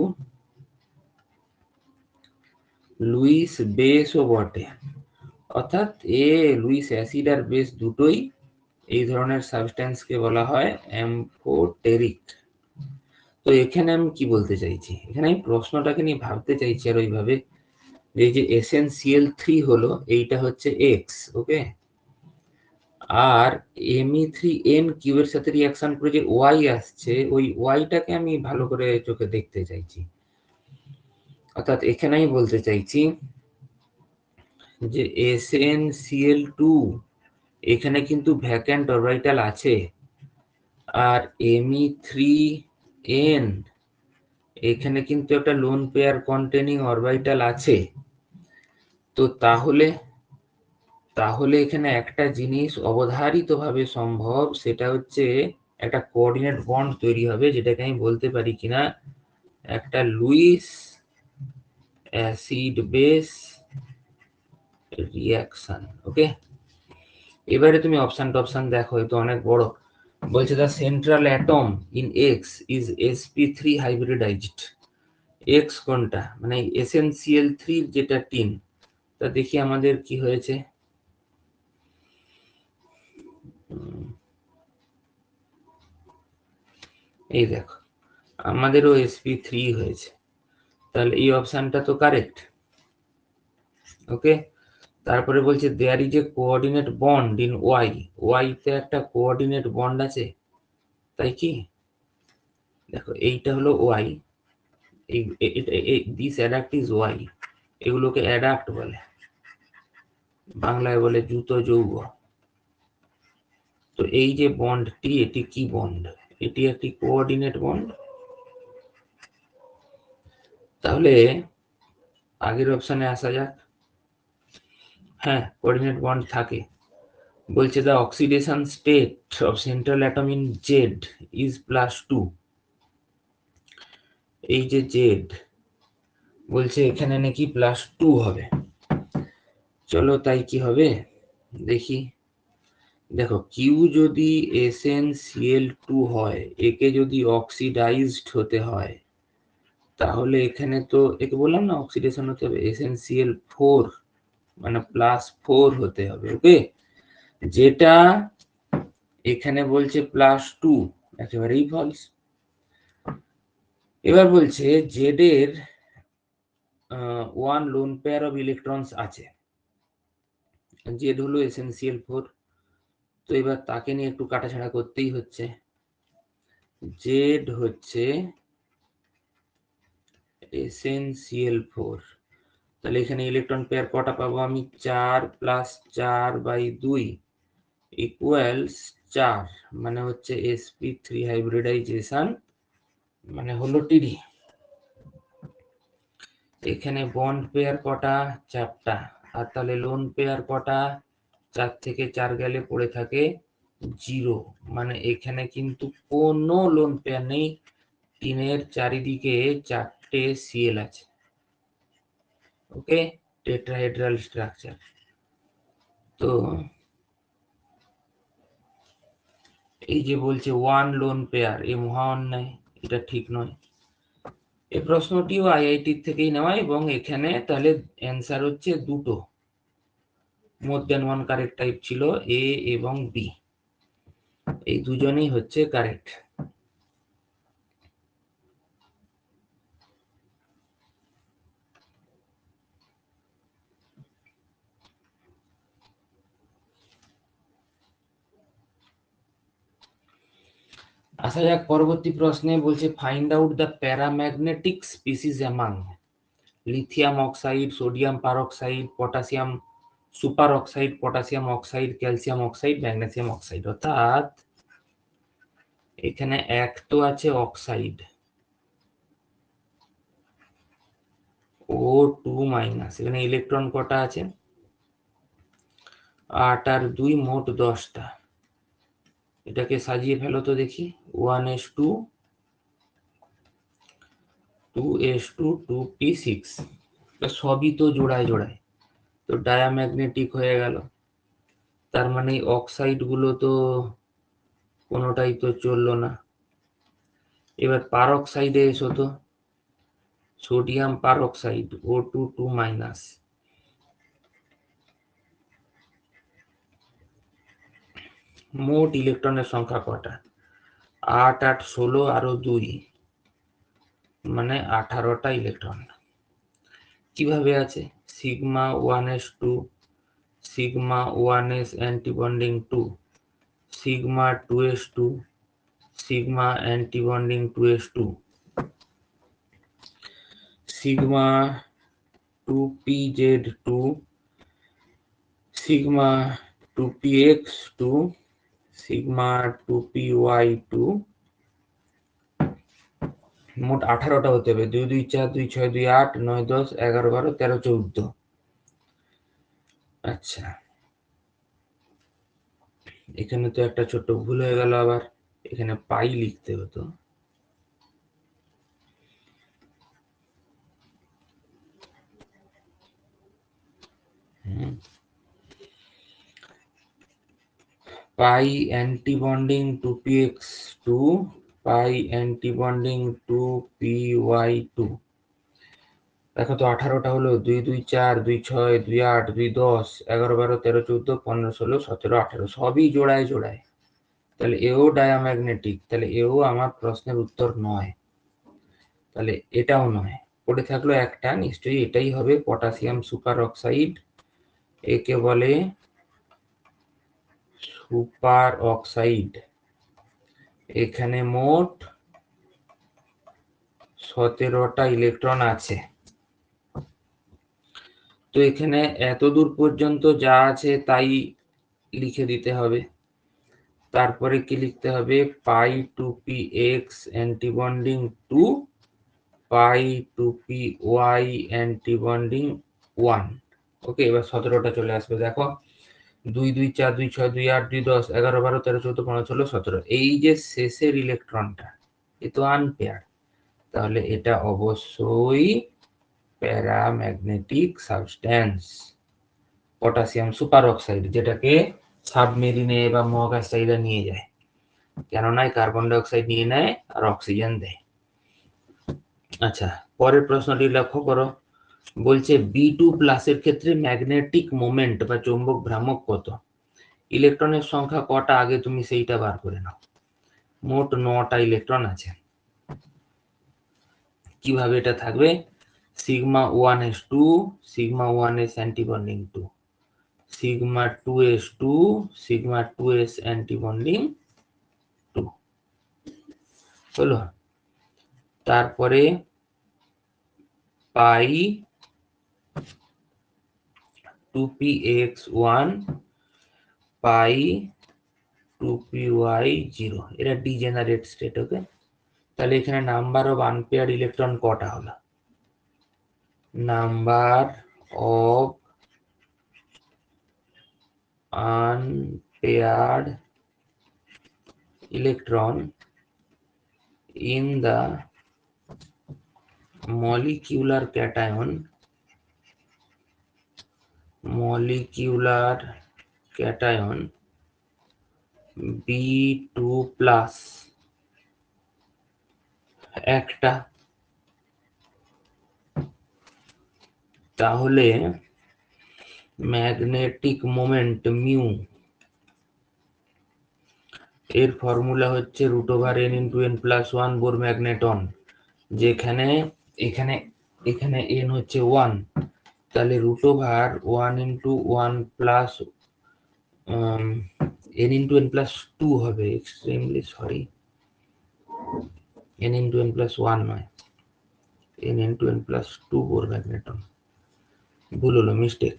লুইস বেসও বটে, অর্থাৎ এ লুইস অ্যাসিড আর বেস দুটোই। এই ধরনের সাবস্টেন্সকে বলা হয় অ্যাম্ফোটেরিক। তো এখানে আমি কি বলতে চাইছি, এখানে আমি প্রশ্নটাকে নিয়ে ভাবতে চাইছি আর ওইভাবে, এই যে SnCl3 হলো, এইটা হচ্ছে X, ওকে, আর Me3n কিউবের সাথে রিঅ্যাকশন করে যে Y আসছে, ওই Yটাকে আমি ভালো করে চোখে দেখতে চাইছি। অর্থাৎ এখানে আমি বলতে চাইছি যে SnCl2 এখানে কিন্তু ভ্যাকেন্ট অরবিটাল আছে, আর Me3n এখানে কিন্তু একটা লোন পেয়ার কন্টেনিং অরবিটাল আছে। তো তাহলে এখানে একটা জিনিস অবধারিতভাবে সম্ভব, সেটা হচ্ছে একটা কোঅর্ডিনেট বন্ড তৈরি হবে, যেটাকে আমি বলতে পারি কিনা একটা লুইস অ্যাসিড বেস রিঅ্যাকশন। ওকে, এবারে তুমি অপশন দেখো, এটা অনেক বড়। বলছে the central atom in x is sp3 hybridised. X কোনটা, মানে SnCl3 যেটা টিন, তা দেখি আমাদের কি হয়েছে। এই দেখো, আমাদেরও sp3 হয়েছে, তাহলে এই অপশনটা তো কারেক্ট। ওকে, তারপরে বলছে there is a coordinate bond in Y তে একটা কোঅর্ডিনেট বন্ড আছে, তাই কি? দেখো এইটা হলো ওয়াই, দিস অ্যাডাক্ট ইজ ওয়াই, এগুলোকে অ্যাডাক্ট বলে, বাংলায় বলে জুতো যৌগ। তো এই যে বন্ডটি, এটি কি বন্ড? এটি একটি কোঅর্ডিনেট বন্ড। তাহলে আগের অপশনে আসা যাক। হ্যাঁ, কোঅর্ডিনেট বন্ড থাকে। বলছে the oxidation state of central atom in Z is +2। এই যে জেড বলছে এখানে নাকি +2 হবে। চলো তাই কি হবে দেখি। দেখো কিউ যদি SnCl2 হয়, একে যদি অক্সিডাইজড হতে হয়, তাহলে এখানে তো একে বললাম না অক্সিডেশন হতে হবে, SnCl4 মানে +4 হতে হবে। ওকে, যেটা এখানে বলছে +2, একেবারেই ফলস। এবার বলছে জেড এর 1 লোন পেয়ার অফ ইলেকট্রনস আছে, জেড হলো SnCl4। তো এবার তাকে নিয়ে একটু কাটাছাড়া করতেই হচ্ছে। জেড হচ্ছে SnCl4, তাহলে এখানে ইলেকট্রন পেয়ার কটা পাবো আমি? 4 + 4/2 ইকুয়ালস 4, মানে হচ্ছে sp3 হাইব্রিডাইজেশন, মানে হলো TD। এখানে বন্ড পেয়ার কটা? 4টা। আর তাহলে লোন পেয়ার কটা? 4 থেকে 4 গেলে পড়ে থাকে 0, মানে এখানে কিন্তু কোনো লোন পেয়ার নেই। টিনের চারিদিকে 4টে Cl আছে। ওকে, টেট্রাহেড্রাল স্ট্রাকচার। তো এই যে বলছে 1 লোন পেয়ার, এ মহা অন্যায়, এটা ঠিক নয়। এই প্রশ্নটিও IIT থেকেই নেওয়া, এবং এখানে তাহলে অ্যান্সার হচ্ছে দুটো, more than one correct type ছিল, এ এবং বি, এই দুজনেই হচ্ছে কারেক্ট। আসা যাক পরবর্তী প্রশ্নে, বলছে find out the paramagnetic species among lithium oxide, sodium peroxide, potassium super oxide, potassium oxide, calcium oxide, magnesium oxide. অর্থাৎ এখানে এক তো আছে অক্সাইড O2-, এখানে ইলেকট্রন কটা আছে? 8 আর 2 মোট 10টা। এটাকে সাজিয়ে ফেলো তো দেখি। 1s2 2s2 2p6, সবই তো জোড়ায় জোড়ায়, তো ডায়াম্যাগনেটিক হয়ে গেল। তার মানে অক্সাইড গুলো তো কোনোটাই তো চললো না। এবার পারঅক্সাইডে এসো তো, সোডিয়াম পারঅক্সাইড O2-2-, মোট ইলেকট্রনের সংখ্যা কটা? 8 8 16 আরো 2, মানে 18টা ইলেকট্রন। কিভাবে আছে? Sigma 1s2, sigma 1s antibonding 2, sigma 2s2, sigma antibonding 2s2, sigma 2pz2, sigma 2px2, sigma 2py2, মোট 18টা হতে হবে। 2 2 4 2 6 2 8 9 10 11 12 13 14। আচ্ছা, এখানে তো একটা ছোট্ট ভুল হয়ে গেল আবার, এখানে পাই লিখতে হতো। পাই অ্যান্টিবন্ডিং 2px2, পাই অ্যান্টিবন্ডিং 2py2। দেখো তো 18টা হলো 2 2 4 2 6 2 8 2 10 11 12 13 14 15 16 17 18, সবই জোড়ায় জোড়ায়। তাহলে এও ডায়াম্যাগনেটিক, তাহলে এও আমার প্রশ্নের উত্তর নয়। তাহলে এটাও নয়, পড়ে থাকলো একটা, নিশ্চয়ই এটাই হবে, পটাশিয়াম সুপার অক্সাইড। একে বলে সুপার অক্সাইড। এখানে মোট 17টা ইলেকট্রন আছে। তো এখানে এত দূর পর্যন্ত যা আছে তাই লিখে দিতে হবে। তারপরে কি লিখতে হবে? পাই 2px অ্যান্টিবন্ডিং 2, পাই 2py অ্যান্টিবন্ডিং 1। ওকে, এবার 17টা চলে আসবে। দেখো 2 2 4 2 6 2 8 2 10 11 12 13 14 15 16 17, এই যে শেষের ইলেকট্রনটা, এ তো আনপেয়ার, তাহলে এটা অবশ্যই paramagnetic substance, potassium super oxide, যেটাকে সাবমেরিনে বা মহাকাশচারীরা নিয়ে যায়, কেননা কার্বন ডাই অক্সাইড নিয়ে নেয় আর অক্সিজেন দেয়। আচ্ছা, পরের প্রশ্নটি লক্ষ্য করো। বলছে B2+ এর ক্ষেত্রে ম্যাগনেটিক মোমেন্ট বা চৌম্বক ভ্রামক কত? ইলেকট্রনের সংখ্যা কটা আগে তুমি সেইটা বার করে নাও। মোট 9টা ইলেকট্রন আছে। কিভাবে এটা থাকবে? Sigma 1s2, sigma 1s antibonding 2, sigma 2s2, sigma 2s antibonding 2 হলো। তারপরে পাই 2px1, পাই 2py0, এরা ডিজেনারেট স্টেট। ওকে, তাহলে এখানে নাম্বার অফ আনপেয়ার ইলেকট্রন কটা হলো? Number of unpaired electron in the molecular cation B2+, একটা। তাহলে ম্যাগনেটিক মোমেন্ট মিউ এর ফর্মুলা হচ্ছে √n*n+1 বোর ম্যাগনেটন, যেখানে এখানে এখানে n হচ্ছে 1, তাহলে √1 × 1 + n × n+2 হবে। Extremely sorry, n into n plus 1 নয়, n into n plus 2 Bohr magneton. ভুল হলো, মিস্টেক।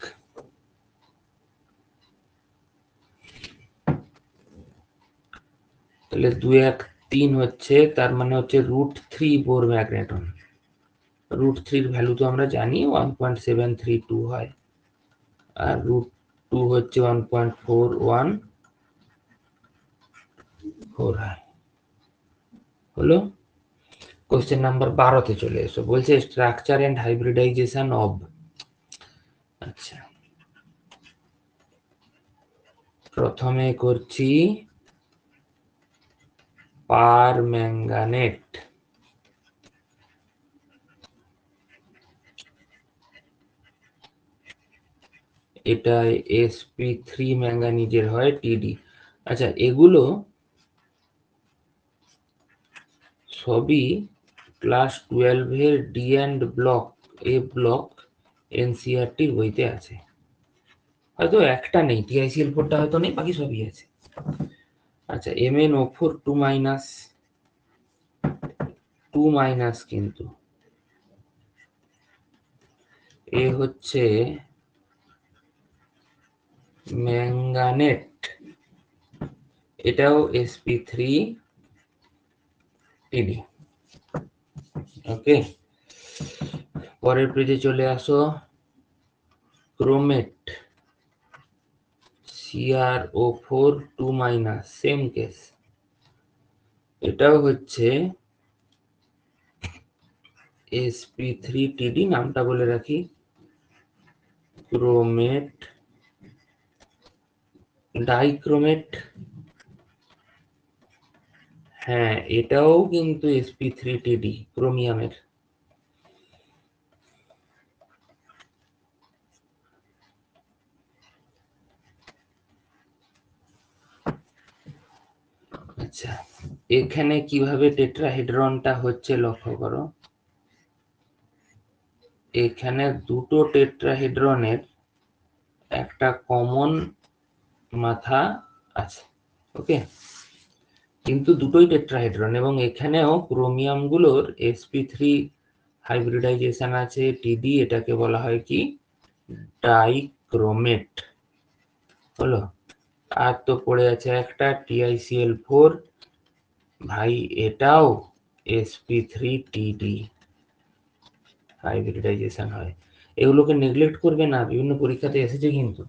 তাহলে 2 1 3 হচ্ছে, তার মানে হচ্ছে √3 বোর ম্যাগনেটন। √3 এর ভ্যালু তো আমরা জানি 1.732 হয়, আর √2 হচ্ছে 1.414 হয়। হলো। কোশ্চেন নাম্বার 12 চলে এসো। বলছে স্ট্রাকচার এন্ড হাইব্রিডাইজেশন অফ। আচ্ছা, প্রথমে করছি পারম্যাঙ্গানেট। এটা sp3 ম্যাঙ্গানিজের হয়, টিডি। আচ্ছা, এগুলো সবই ক্লাস 12 এর ডি এন্ড ব্লক, এ ব্লক এনসিআরটির বইতে আছে। হয়তো একটা নেই, TiCl4টা হয়তো নেই, বাকি সবই আছে। আচ্ছা, MnO4 2 মাইনাস, কিন্তু এ হচ্ছে ম্যাঙ্গানেট, এটাও sp3 টিডি। ওকে, পরের পেজে চলে আসো। Chromate CrO4 2 minus, same case, এটাও হচ্ছে sp3 টিডি। নামটা বলে রাখি, ক্রোমেট, ডাইক্রোমেট। হ্যাঁ, এটাও কিন্তু sp3 টিডি, ক্রোমিয়ামের। আচ্ছা, এখানে কিভাবে টেট্রাহেড্রনটা হচ্ছে লক্ষ্য করো। এখানে দুটো টেট্রাহেড্রনের একটা কমন মাথা আছে, ওকে, কিন্তু দুটোই টেট্রাহেড্রন, এবং এখানেও ক্রোমিয়াম গুলোর sp3 হাইব্রিডাইজেশন আছে, টিডি। এটাকে বলা হয় কি, ডাইক্রোমেট। হলো। আর তো পড়ে আছে একটা TiCl4, ভাই এটাও sp3 টিডি হাইব্রিডাইজেশন হয়। এগুলোকে নেগলেক্ট করবে না, বিভিন্ন পরীক্ষাতে এসেছে কিন্তু।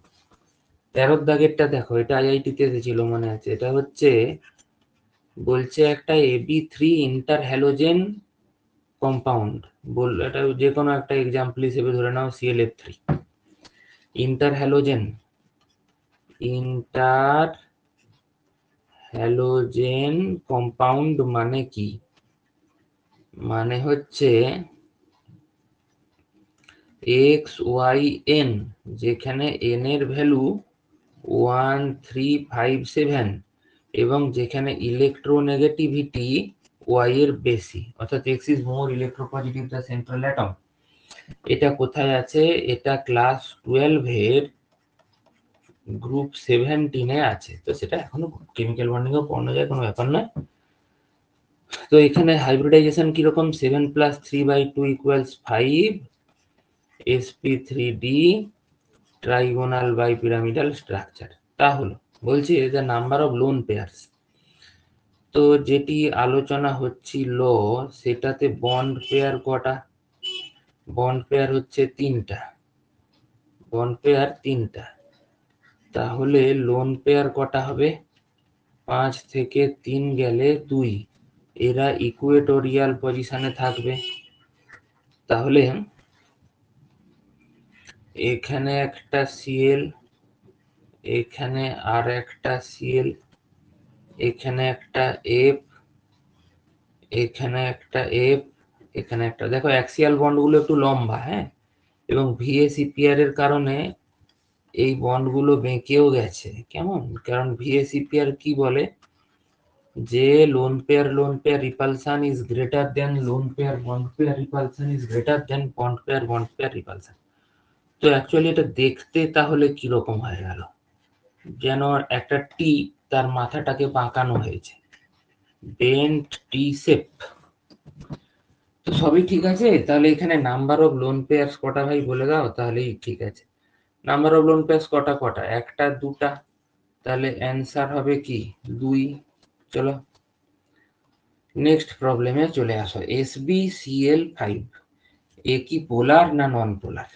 13 দাগেরটা দেখো, এটা আইআইটিতে এসেছিল মনে আছে। এটা হচ্ছে, বলছে একটা Ab3 ইন্টার হ্যালোজেন কম্পাউন্ড, বল এটা যে কোনো একটা এক্সাম্পল হিসেবে ধরে নাও ClF3। ইন্টার হ্যালোজেন কম্পাউন্ড মানে কি? মানে হচ্ছে XYN, যেখানে n এর ভ্যালু 1357 এবং যেখানে ইলেকট্রোনেগেটিভিটি y এর বেশি, অর্থাৎ x is more electropositive the central atom। এটা কোথায় আছে? এটা ক্লাস 12 এর গ্রুপ 17 এ আছে। তো সেটা এখনো কেমিক্যাল বন্ডিং এ পড়ানো যায়, কোনো ব্যাপার নয়। তো এখানে হাইব্রিডাইজেশন কিরকম? 7 + 3/2 = 5 sp3d ট্রাইগোনাল বাইপিরামিডাল স্ট্রাকচার। তা হলো, বলছি the number of loan pairs. তো যেটি আলোচনা হচ্ছিল সেটাতে বন্ড পেয়ার কটা? বন্ড পেয়ার হচ্ছে 3টা, বন্ড পেয়ার 3টা। তাহলে লোন পেয়ার কটা হবে? 5 থেকে 3 গেলে 2। এরা ইকুয়েটোরিয়াল পজিশনে থাকবে। তাহলে এখানে একটা Cl, এখানে আর একটা Cl, এখানে একটা F, এখানে একটা F, এখানে একটা। দেখো অ্যাক্সিয়াল বন্ডগুলো একটু লম্বা, হ্যাঁ, এবং VSEPR এর কারণে এই বন্ডগুলো বেঁকেও গেছে। কেমন? কারণ VSEPR কি বলে, যে lone pair repulsion is greater than lone pair bond pair repulsion is greater than bond pair repulsion. তো অ্যাকচুয়ালি এটা দেখতে তাহলে কিরকম হয়ে গেল, যেন একটা টি, তার মাথাটাকে বাঁকানো হয়েছে। বেন্ট টি শেপ। তো সবই ঠিক আছে, তাহলে এখানে নাম্বার অফ লোন পেয়ার্স কটা ভাই বলে দাও, তাহলেই ঠিক আছে। নাম্বার অফ লোন পেয়ার্স কটা কটা, একটা দুটা, তাহলে অ্যান্সার হবে কি 2। চলো নেক্সট প্রবলেমে চলে আসো। SbCl5 এ কি পোলার না নন পোলার?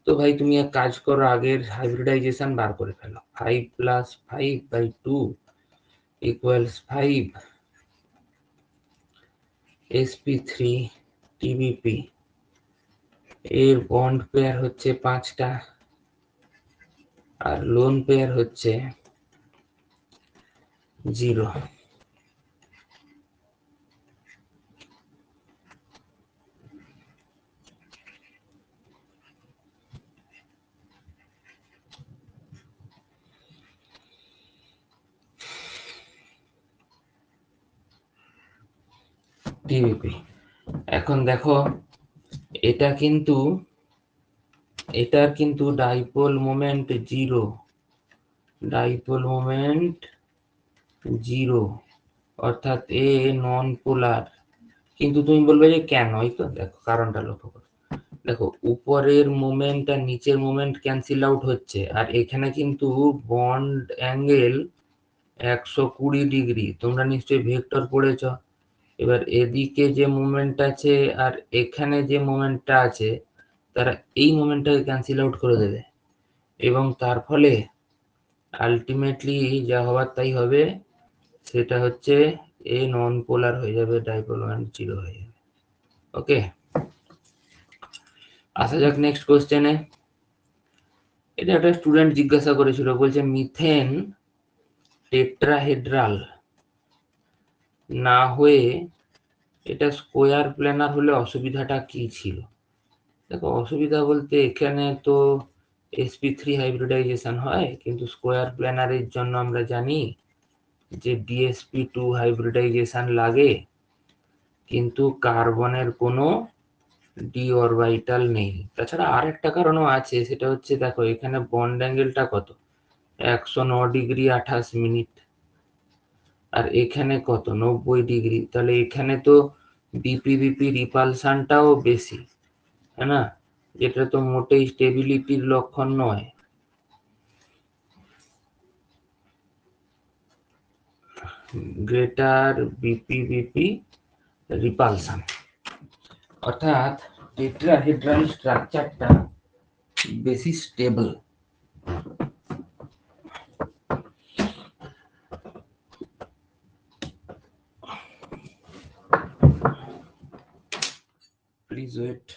তো ভাই তুমি এক কাজ করো, আগের হাইব্রিডাইজেশন বার করে ফেলো। 5 + 5/2 = 5 sp3 TbP। এর বন্ড পেয়ার হচ্ছে 5টা, আর লোন পেয়ার হচ্ছে 0। টিবিপি। এখন দেখো এটার কিন্তু ডাইপোল মোমেন্ট 0, ডাইপোল মোমেন্ট 0, অর্থাৎ এ নন পোলার। কিন্তু তুমি বলবে যে কেন, এই তো দেখো কারণটা লক্ষ্য করো। দেখো উপরের মোমেন্ট আর নিচের মোমেন্ট ক্যান্সেল আউট হচ্ছে, আর এখানে কিন্তু বন্ড অ্যাঙ্গেল 120 ডিগ্রি। তোমরা নিশ্চয়ই ভেক্টর পড়েছ। এবার এদিকে যে মোমেন্ট আছে আর এখানে যে মোমেন্টটা আছে, তারা এই মোমেন্টটাকে ক্যান্সেল আউট করে দেবে, এবং তার ফলে আলটিমেটলি যা হওয়ার তাই হবে, সেটা হচ্ছে এ নন পোলার হয়ে যাবে, ডাইপোল মোমেন্ট 0 হয়ে যাবে। ওকে, আসা যাক নেক্সট কোশ্চেনে। এটা একটা স্টুডেন্ট জিজ্ঞাসা করেছিল, বলছে মিথেন টেট্রাহেড্রাল না হয়ে এটা স্কোয়ার প্ল্যানার হলে অসুবিধাটা কি ছিল? দেখো অসুবিধা বলতে এখানে তো sp3 হাইব্রিডাইজেশন হয়, কিন্তু স্কোয়ার প্ল্যানারের জন্য আমরা জানি যে dsp2 হাইব্রিডাইজেশন লাগে, কিন্তু কার্বনের কোনো ডি অরবিটাল নেই। তাছাড়া আর একটা কারণও আছে, সেটা হচ্ছে দেখো এখানে বন্ড অ্যাঙ্গেলটা কত, 109 ডিগ্রি 28 মিনিট, আর এখানে কত 90 ডিগ্রি। তাহলে এখানে তো বিপি রিপালশনটাও বেশি, তাই না? যেটা তো মোটেই স্টেবিলিটির লক্ষণ নয়। গ্রেটার বিপি রিপালশন, অর্থাৎ টেট্রাহেড্রাল স্ট্রাকচারটা বেশি স্টেবল। Please wait.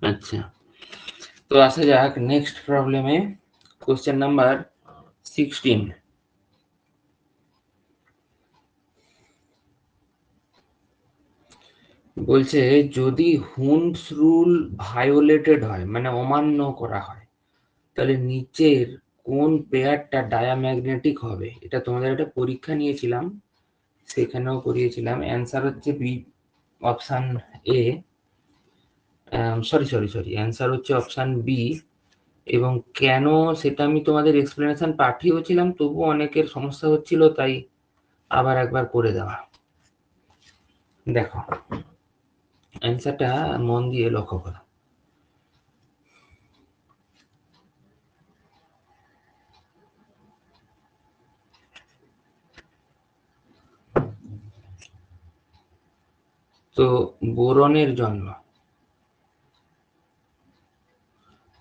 আচ্ছা, তো আসা যাক নেক্সট প্রবলেমে। Question number 16। বলছে যদি হুন্ডস রুল ভায়োলেটেড হয়, মানে অমান্য করা হয়, তাহলে নিচের কোন পেয়ারটা ডায়াম্যাগনেটিক হবে? এটা তোমাদের একটা পরীক্ষা নিয়েছিলাম, সেখানেও করিয়েছিলাম। অ্যান্সার হচ্ছে B, option A, sorry answer হচ্ছে অপশন বি। এবং কেন সেটা আমি তোমাদের এক্সপ্লেনেশন পাঠিয়েছিলাম, তবু অনেকের সমস্যা হচ্ছিল, তাই আবার একবার করে দেওয়া। দেখো অ্যান্সারটা মন দিয়ে লক্ষ্য করো। তো বোরনের জন্য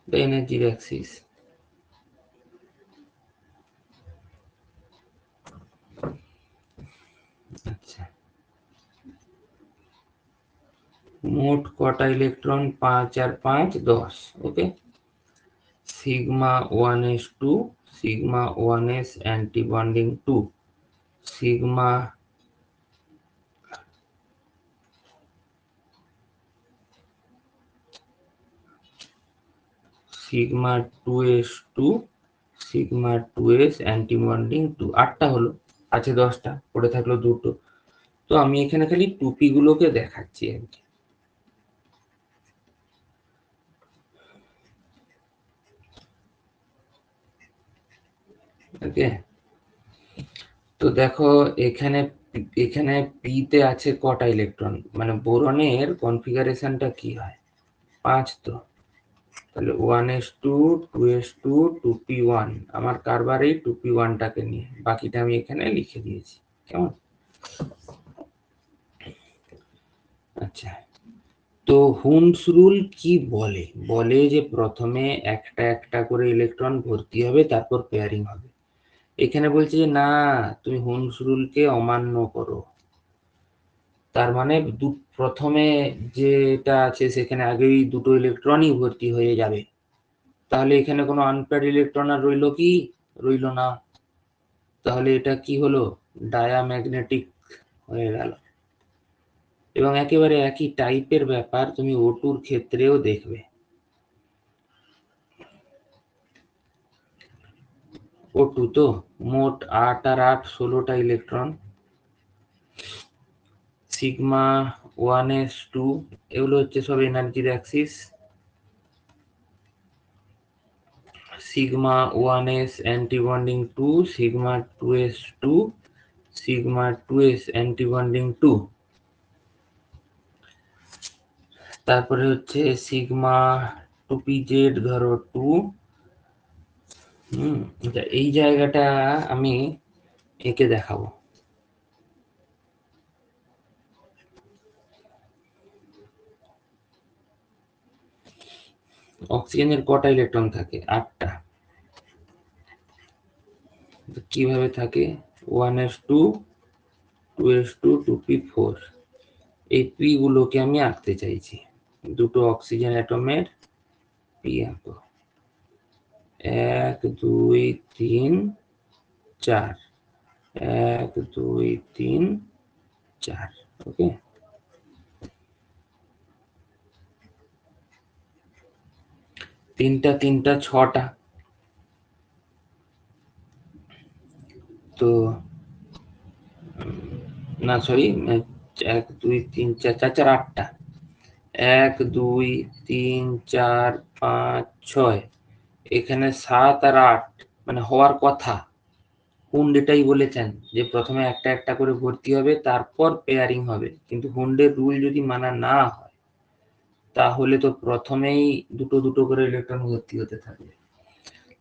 এনার্জির অ্যাক্সিস, আচ্ছা, মোট কটা ইলেকট্রন? 5 আর 5 10। Okay, sigma 1s2, sigma 1s antibonding 2, sigma sigma 2s2 sigma 2s antibonding 2, 8টা হলো, আছে 10টা, পড়ে থাকলো 2টো। তো আমি এখানে খালি টুপিগুলোকে দেখাচ্ছি আর কি। ওকে, তো দেখো এখানে এখানে পিতে আছে কটা ইলেকট্রন, মানে বোরনের কনফিগারেশনটা কি হয়, 5। তো তাহলে 1s2 2s2 2p1, আমার কারবার এই 2p1টাকে নিয়ে, বাকিটা আমি এখানে লিখে দিয়েছি, কেমন? আচ্ছা, তো হুমস রুল কি বলে? বলে যে প্রথমে একটা একটা করে ইলেকট্রন ভর্তি হবে, তারপর পেয়ারিং হবে। এখানে বলছে যে না, তুমি হুমস রুলকে অমান্য করো। তার মানে প্রথমে যেটা আছে সেখানে আগেই দুটো ইলেকট্রনই ভর্তি হয়ে যাবে, তাহলে এখানে কোনো আনপেয়ার্ড ইলেকট্রন আর রইলো কি? রইলো না। তাহলে এটা কি হলো? ডায়াম্যাগনেটিক হয়ে গেল। এবং একেবারে একই টাইপের ব্যাপার তুমি O2 ক্ষেত্রেও দেখবে। O2 তো মোট 8 আর 8 16টা ইলেকট্রন, সিগমা 1s2, এগুলো হচ্ছে সব এনার্জির Axis. Sigma 1s antibonding 2, sigma 2s2, sigma 2s antibonding 2। তারপরে হচ্ছে সিগমা 2pz ধরো 2। এই জায়গাটা আমি এঁকে দেখাবো। অক্সিজেনের কটা ইলেকট্রন থাকে? 8টা। কিভাবে থাকে? 1s2 2s2 2p4, এই পি গুলোকে আমি আঁকতে চাইছি, দুটো অক্সিজেন অ্যাটমের পি আঁকো। 1 2 3 4, 1 2 3 4। ওকে, তিনটা 6টা। তো না সরি, 1 2 3 4 4 4 8টা, 1 2 3 4 5 6, এখানে 7 আর 8 মানে হওয়ার কথা। হুন্ড এটাই বলেছেন যে প্রথমে একটা একটা করে ভর্তি হবে, তারপর পেয়ারিং হবে, কিন্তু হুন্ডের রুল যদি মানা না হয় তাহলে তো প্রথমেই দুটো দুটো করে ইলেকট্রন ভর্তি হতে থাকবে,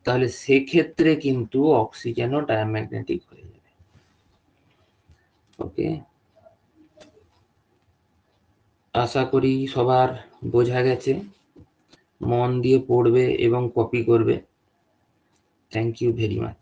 তাহলে সেক্ষেত্রে কিন্তু অক্সিজেনও ডায়াম্যাগনেটিক হয়ে যাবে। ওকে, আশা করি সবার বোঝা গেছে, মন দিয়ে পড়বে এবং কপি করবে। Thank you very much.